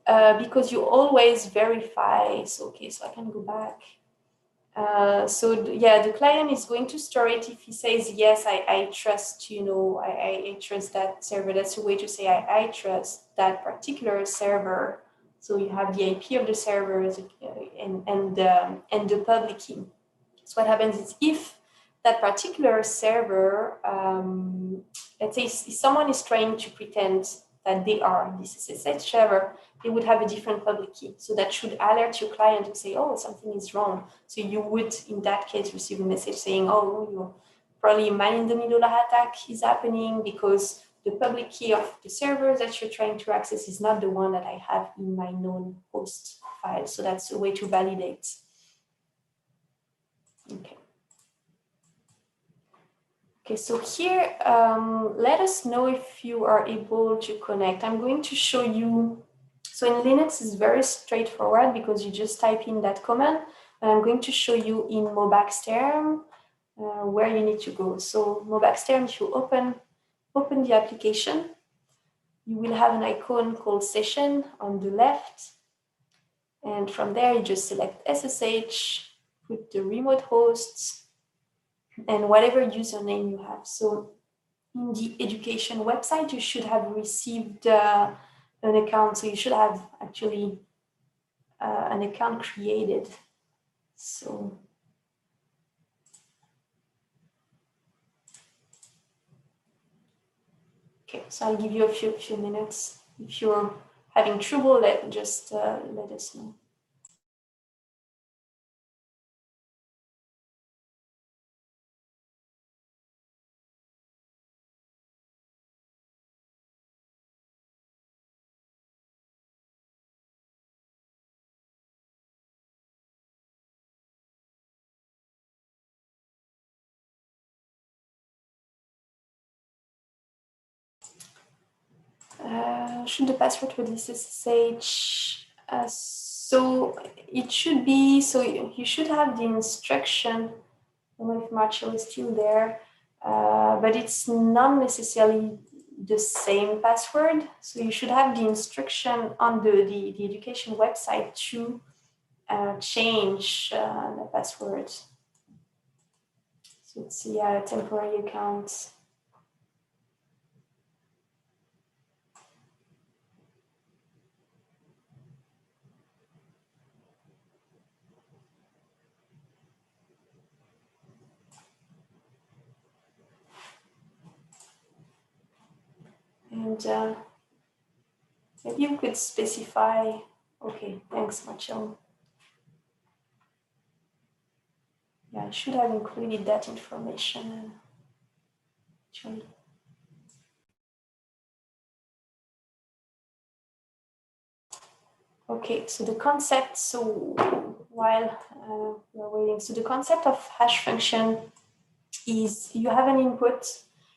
Because you always verify. So, okay, so I can go back. The client is going to store it if he says, yes, I trust, I trust that server. That's a way to say I trust that particular server. So you have the IP of the server and the public key. So what happens is if that particular server, let's say if someone is trying to pretend that they are this SSH server, they would have a different public key. So that should alert your client to say, oh, something is wrong. So you would, in that case, receive a message saying, oh, you're probably man-in-the-middle attack is happening because the public key of the server that you're trying to access is not the one that I have in my known host file. So that's a way to validate. Okay. Okay, so here, let us know if you are able to connect. I'm going to show you, so in Linux it's very straightforward because you just type in that command, and I'm going to show you in Mobaxterm where you need to go. So Mobaxterm, if you open the application, you will have an icon called session on the left. And from there, you just select SSH, put the remote hosts, and whatever username you have. So in the education website, you should have received an account. So you should have actually an account created. So okay, so I'll give you a few minutes. If you're having trouble, just let us know. Should the password for this SSH? So it should be, so you should have the instruction. I don't know if Marshall is still there, but it's not necessarily the same password. So you should have the instruction on the education website to change the password. So it's a temporary account. And maybe you could specify, okay, thanks, Marshall. Yeah, I should have included that information, actually. Okay, so the concept, so while we're waiting, so the concept of hash function is you have an input,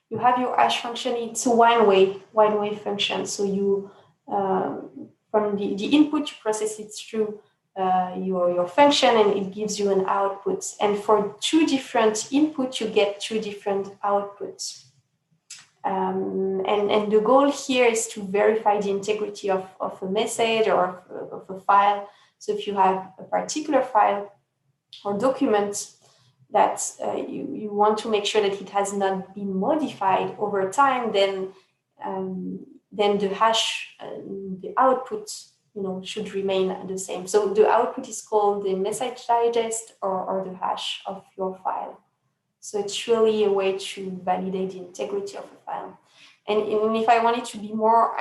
you have your hash function, it's a one-way function. So you, from the input, you process it through your function and it gives you an output. And for two different inputs, you get two different outputs. And the goal here is to verify the integrity of a message or of a file. So if you have a particular file or document that you want to make sure that it has not been modified over time, then the hash, the output, should remain the same. So the output is called the message digest or the hash of your file. So it's really a way to validate the integrity of a file. And if I want it to be more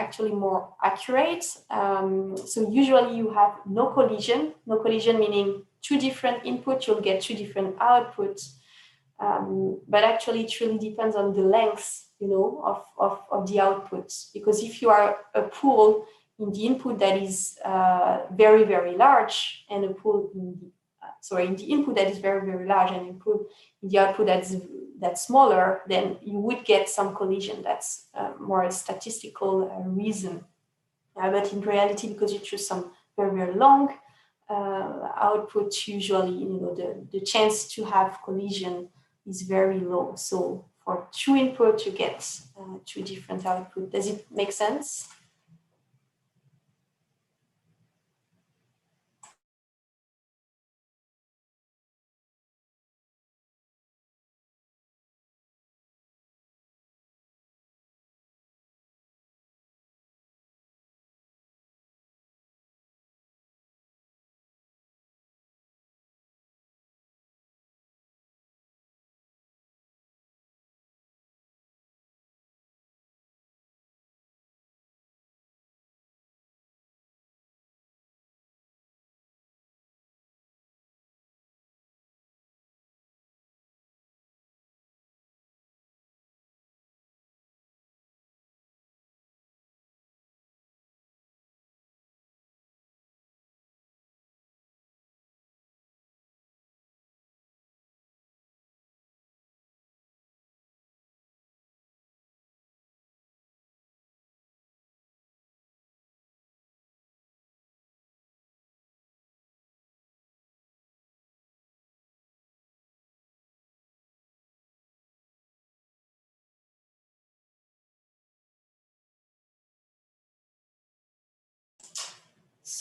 accurate, so usually you have no collision meaning two different inputs, you'll get two different outputs. But actually it really depends on the length, of the outputs. Because if you are a pool in the input that is very, very large and a pool in the input that is very, very large and input in the output that's smaller, then you would get some collision. That's more a statistical reason. But in reality, because you choose some very, very long output, usually, the chance to have collision is very low. So for two input, you get two different output. Does it make sense?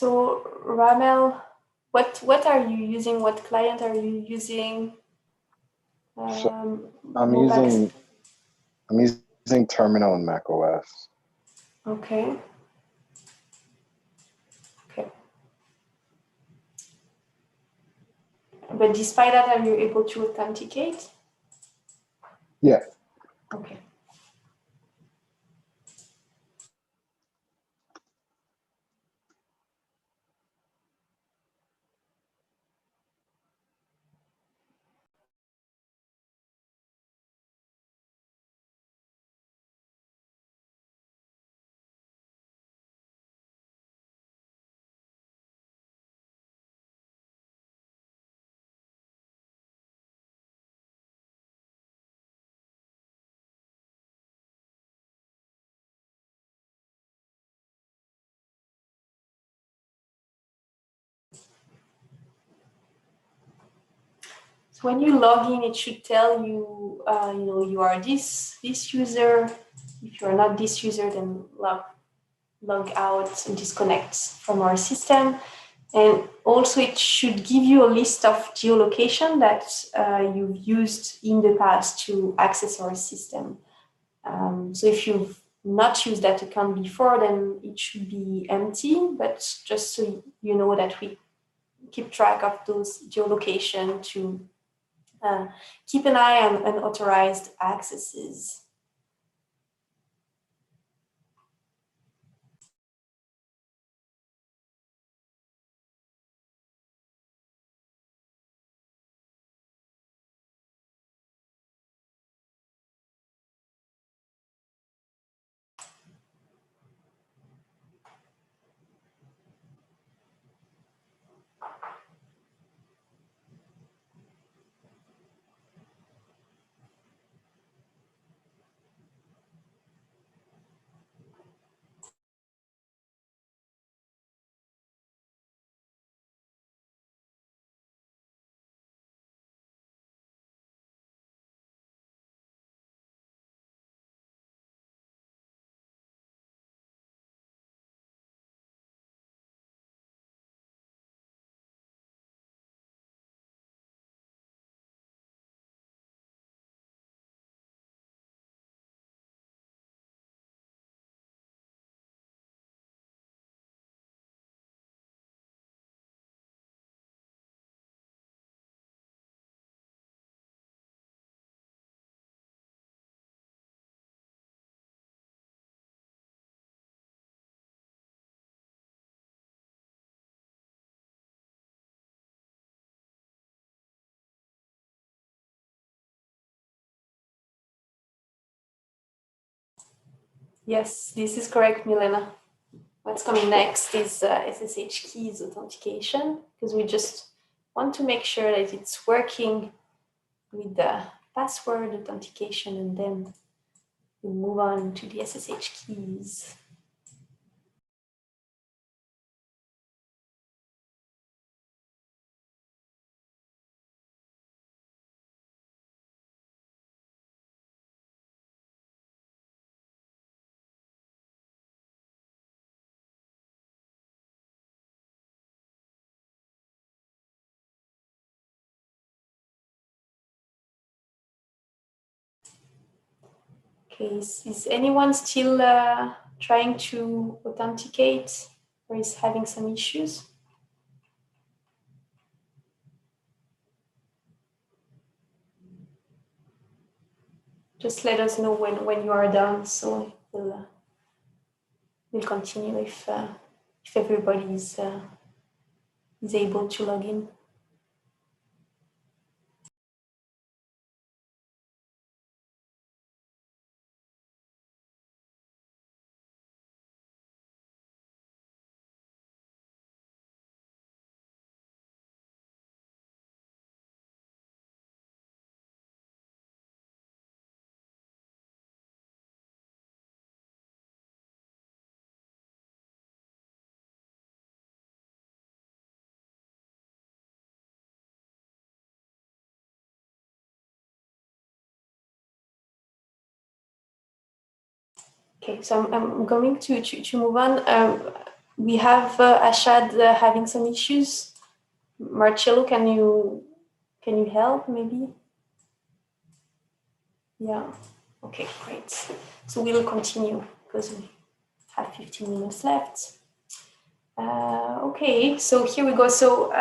So Ramel, what are you using? What client are you using? So I'm Mopax. using Terminal and Mac OS. Okay. Okay. But despite that, are you able to authenticate? Yeah. Okay. So when you log in, it should tell you, you are this user. If you are not this user, then log out and disconnect from our system. And also, it should give you a list of geolocation that you've used in the past to access our system. So if you've not used that account before, then it should be empty. But just so you know that we keep track of those geolocation to keep an eye on unauthorized accesses. Yes, this is correct, Milena. What's coming next is SSH keys authentication, because we just want to make sure that it's working with the password authentication, and then we'll move on to the SSH keys. Okay, is anyone still trying to authenticate or is having some issues? Just let us know when you are done, so we'll continue if everybody is able to log in. Okay, so I'm going to move on. we have Ashad having some issues. Marcello, can you help maybe? Yeah. Okay, great. So we'll continue because we have 15 minutes left. Okay, so here we go. So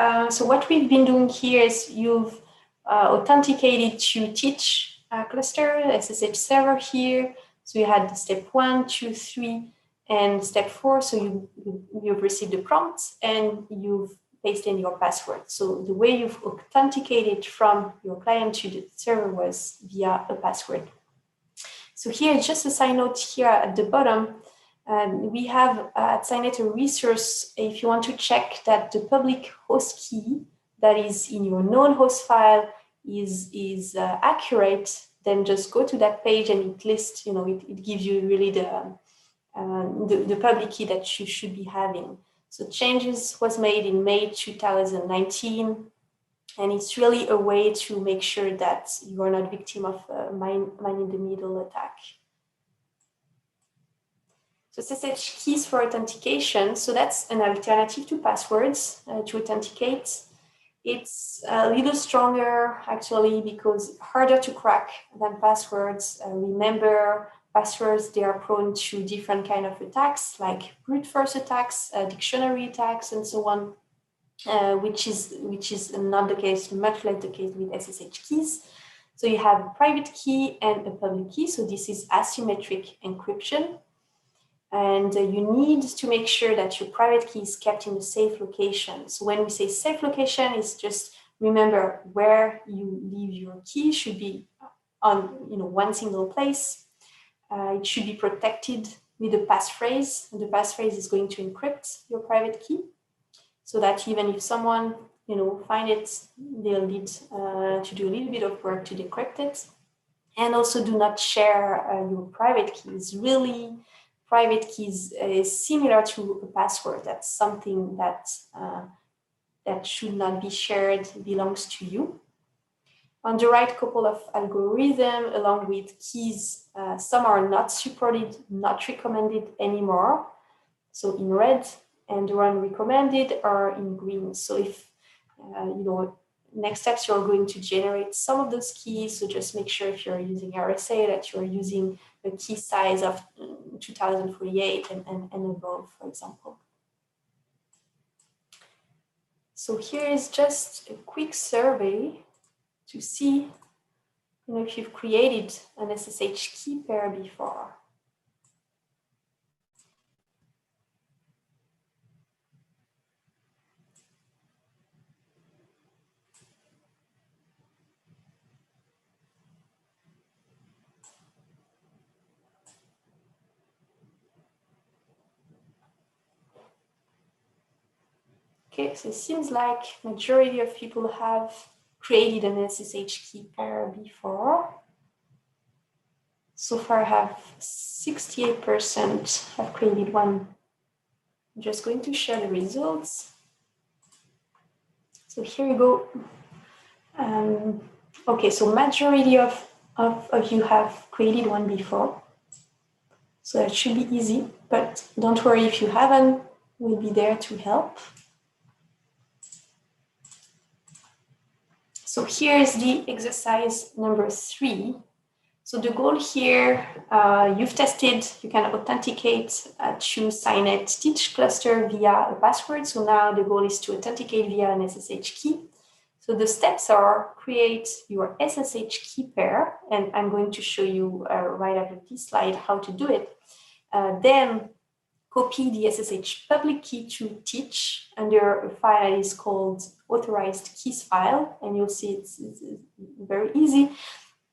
what we've been doing here is you've authenticated to teach cluster, SSH server here. So you had step 1, 2, 3, and step 4. So you've received the prompt and you've pasted in your password. So the way you've authenticated from your client to the server was via a password. So here, just a side note here at the bottom, we have at Cynet a resource if you want to check that the public host key that is in your known host file is accurate. Then just go to that page and it lists, it gives you really the public key that you should be having. So changes was made in May 2019. And it's really a way to make sure that you are not victim of a man-in-the-middle attack. So SSH keys for authentication. So that's an alternative to passwords to authenticate. It's a little stronger actually because harder to crack than passwords. Remember, passwords, they are prone to different kind of attacks like brute force attacks, dictionary attacks, and so on. Which is not the case, much less the case with SSH keys. So you have a private key and a public key. So this is asymmetric encryption. And you need to make sure that your private key is kept in a safe location. So when we say safe location, it's just remember where you leave your key should be on one single place. It should be protected with a passphrase. And the passphrase is going to encrypt your private key, so that even if someone, find it, they'll need to do a little bit of work to decrypt it. And also do not share your private keys. Really, private keys is similar to a password. That's something that should not be shared, belongs to you. On the right, couple of algorithms along with keys. Some are not supported, not recommended anymore. So in red, and the one recommended are in green. So if, next steps, you're going to generate some of those keys. So just make sure if you're using RSA that you're using a key size of 2048 and above, for example. So here is just a quick survey to see if you've created an SSH key pair before. Okay, so it seems like majority of people have created an SSH key pair before. So far I have 68% have created one. I'm just going to share the results. So here you go. Okay, so majority of you have created one before. So that should be easy, but don't worry if you haven't, we'll be there to help. So here's the exercise number 3. So the goal here, you've tested, you can authenticate to Cynet Teach cluster via a password. So now the goal is to authenticate via an SSH key. So the steps are create your SSH key pair, and I'm going to show you right after this slide how to do it. Then copy the SSH public key to teach under a file that is called authorized keys file, and you'll see it's very easy.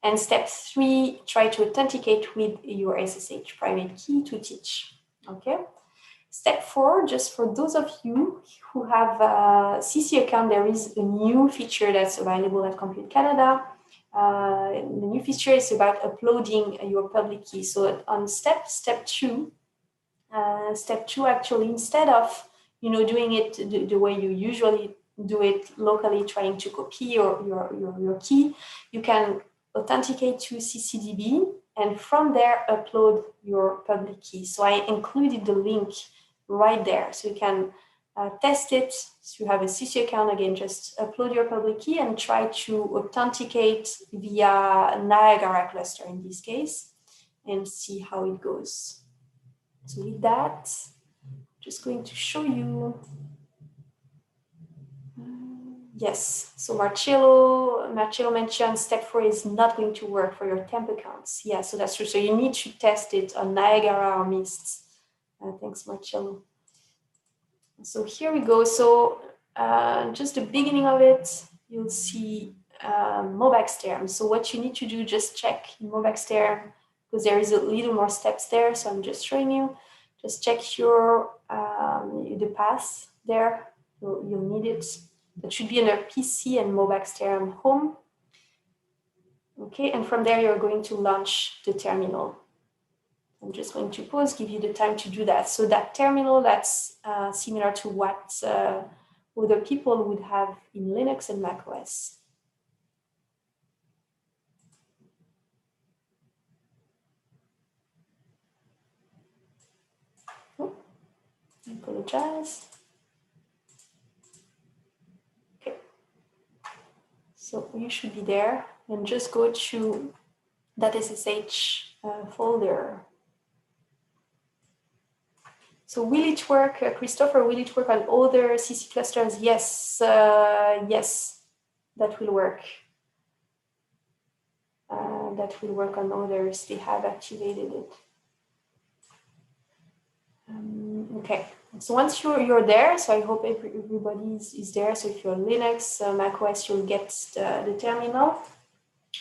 And step 3, try to authenticate with your SSH private key to teach. Okay. Step 4, just for those of you who have a CC account, there is a new feature that's available at Compute Canada. The new feature is about uploading your public key. So on step 2, actually, instead of doing it the way you usually do it locally, trying to copy your key, you can authenticate to CCDB and from there upload your public key. So I included the link right there. So you can test it. So you have a CC account, again, just upload your public key and try to authenticate via Niagara cluster in this case, and see how it goes. So with that, just going to show you. Yes, so Marcello mentioned step 4 is not going to work for your temp accounts. Yeah, so that's true. So you need to test it on Niagara or Mist. Thanks, Marcello. So here we go. So just the beginning of it, you'll see Mobax term. So what you need to do, just check in Mobax term, because there is a little more steps there. So I'm just showing you. Just check your the path there. You'll need it. That should be under PC and Mobax term home. Okay, and from there you're going to launch the terminal. I'm just going to pause, give you the time to do that. So that terminal, that's similar to what other people would have in Linux and Mac OS. Oh, I apologize. Okay, so you should be there, and just go to that SSH folder. So will it work, Christopher, will it work on other CC clusters? Yes, yes, that will work. That will work on others. They have activated it. Okay, so once you're there, so I hope everybody is there. So if you're Linux, Mac OS, you'll get the terminal.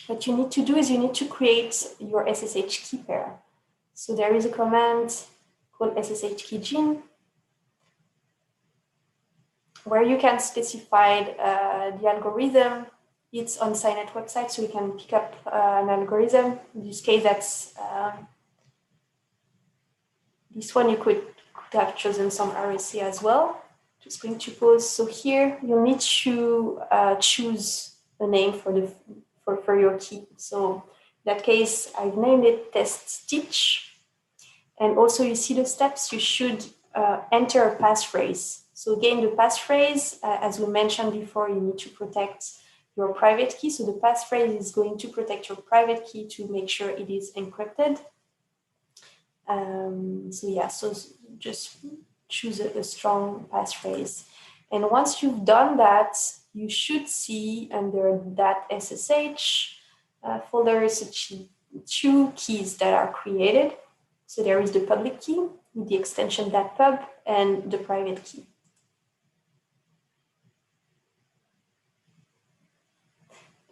What you need to do is you need to create your SSH key pair. So there is a command called SSH keygene, where you can specify the algorithm. It's on Cynet website, so you can pick up an algorithm. In this case, that's this one. You could have chosen some RSA as well. Just going to pause. So here you'll need to choose a name for your key. So in that case, I've named it test stitch. And also you see the steps. You should enter a passphrase. So again, the passphrase, as we mentioned before, you need to protect your private key. So the passphrase is going to protect your private key to make sure it is encrypted. So yeah, so just choose a strong passphrase. And once you've done that, you should see under that SSH folder is two keys that are created. So there is the public key with the extension .pub and the private key.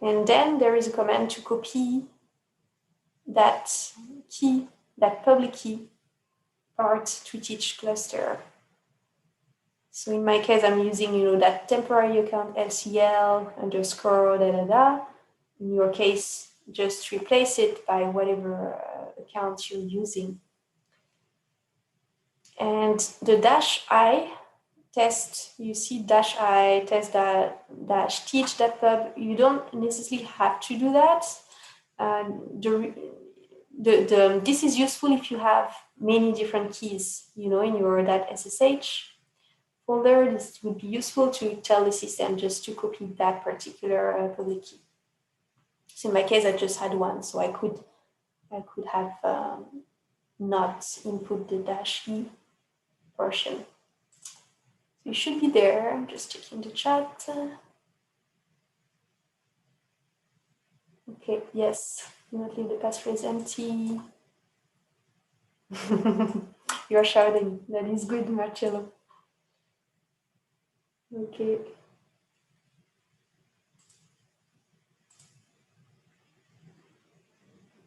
And then there is a command to copy that key, that public key part to each cluster. So in my case, I'm using, that temporary account LCL _ da da da. In your case, just replace it by whatever account you're using. And the -i test, you see -i test --teach.pub. You don't necessarily have to do that. This is useful if you have many different keys, in your .ssh folder. This would be useful to tell the system just to copy that particular public key. So in my case, I just had one, so I could have not input the -e portion. You should be there. I'm just checking the chat. Okay, yes, do not leave the passphrase empty. You're shouting. That is good, Marcello. Okay.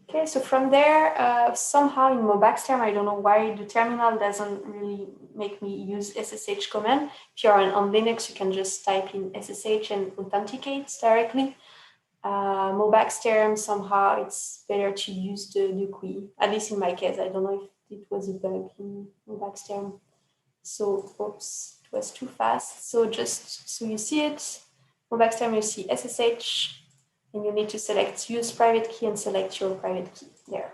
Okay, so from there, somehow in Mobax term, I don't know why the terminal doesn't really make me use SSH command. If you're on Linux, you can just type in SSH and authenticate directly. Mobax term, somehow it's better to use the GUI, at least in my case. I don't know if it was a bug in Mobax term. So, oops, it was too fast. So so you see it, Mobax term, you see SSH, and you need to select use private key and select your private key there.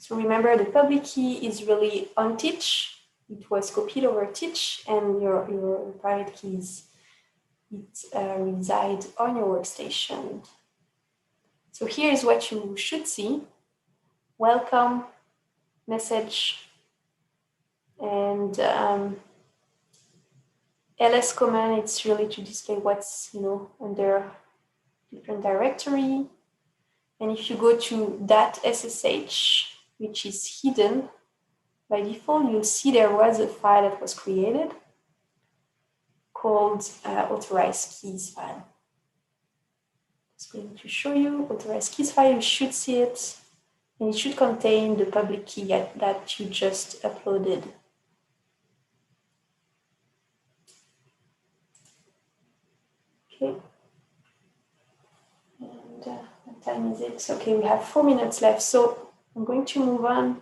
So remember, the public key is really on Teach. It was copied over Teach, and your private keys, reside on your workstation. So here is what you should see. Welcome message, and ls command, it's really to display what's under different directory. And if you go to .ssh, which is hidden by default, you'll see there was a file that was created called authorized keys file. It's going to show you authorized keys file. You should see it, and it should contain the public key that you just uploaded. Okay. And what time is it? Okay, we have 4 minutes left, so I'm going to move on.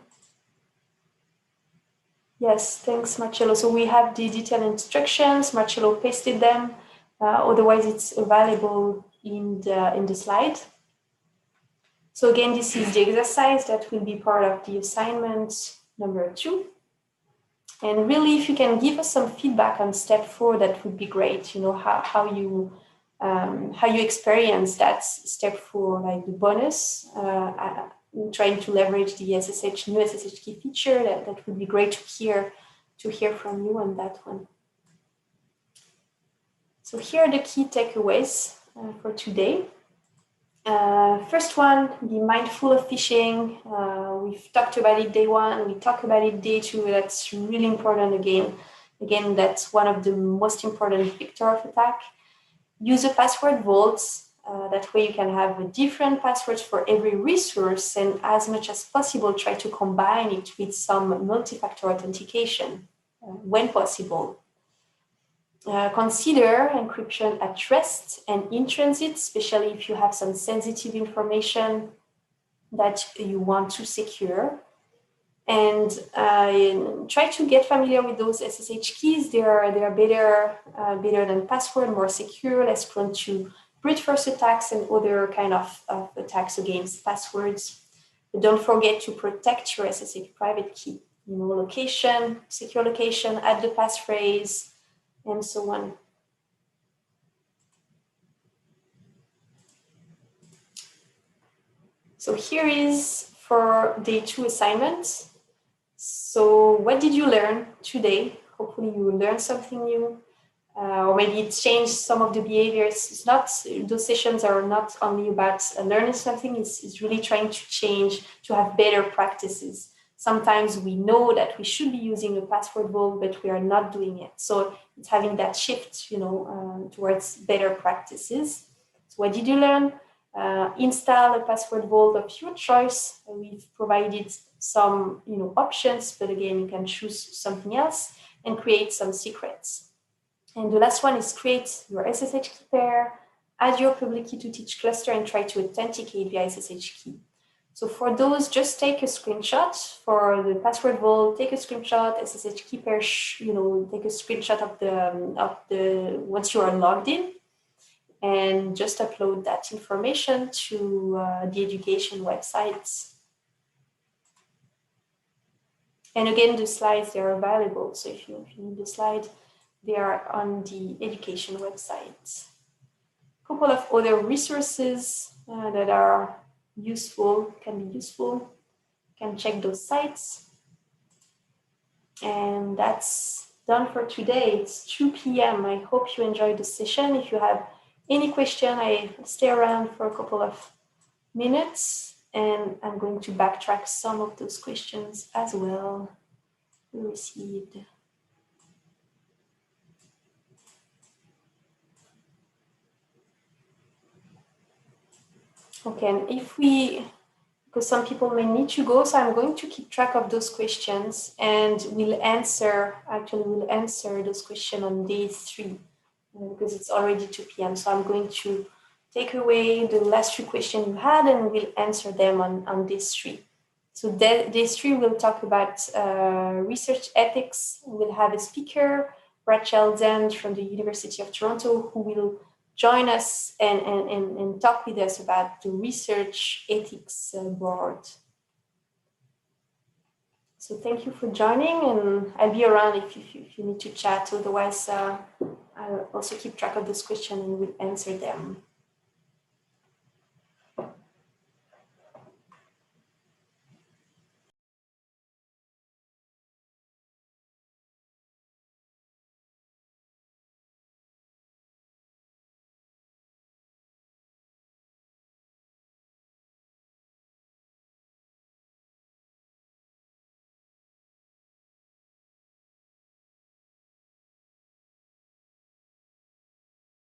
Yes, thanks, Marcello. So we have the detailed instructions. Marcello pasted them. Otherwise, it's available in the slide. So again, this is the exercise that will be part of the assignment number 2. And really, if you can give us some feedback on step 4, that would be great. How you experience that step 4, like the bonus, trying to leverage the new SSH key feature. That would be great to hear from you on that one. So here are the key takeaways for today. First one, be mindful of phishing. We've talked about it day 1. We talk about it day 2. That's really important again. Again, that's one of the most important vector of attack. Use a password vault. That way you can have different passwords for every resource, and as much as possible, try to combine it with some multi-factor authentication when possible. Consider encryption at rest and in transit, especially if you have some sensitive information that you want to secure. And try to get familiar with those SSH keys. They are better than password, more secure, less prone to brute force attacks and other kind of attacks against passwords. But don't forget to protect your SSH private key. Location, secure location, add the passphrase, and so on. So here is for day 2 assignment. So what did you learn today? Hopefully you learned something new, or maybe it changed some of the behaviors. Those sessions are not only about learning something, it's really trying to change, to have better practices. Sometimes we know that we should be using a password vault, but we are not doing it. So it's having that shift, towards better practices. So what did you learn? Install a password vault of your choice. We've provided some, options, but again, you can choose something else and create some secrets. And the last one is create your SSH key pair, add your public key to Teach cluster, and try to authenticate via SSH key. So for those, just take a screenshot. For the password vault, take a screenshot. SSH key pair, take a screenshot of the once you are logged in, and just upload that information to the education website. And again, the slides, they are available. So if you need the slide, they are on the education website. A couple of other resources that are can be useful. You can check those sites. And that's done for today. It's 2 p.m. I hope you enjoyed the session. If you have any question, I stay around for a couple of minutes, and I'm going to backtrack some of those questions as well we received. Okay, and because some people may need to go, so I'm going to keep track of those questions, and we'll answer those questions on day 3, because it's already 2 p.m. So I'm going to take away the last 3 questions you had, and we'll answer them on day 3. So day 3, we'll talk about research ethics. We'll have a speaker, Rachel Zand from the University of Toronto, who will join us and talk with us about the research ethics board. So thank you for joining, and I'll be around if you need to chat. Otherwise, I'll also keep track of this question and we'll answer them.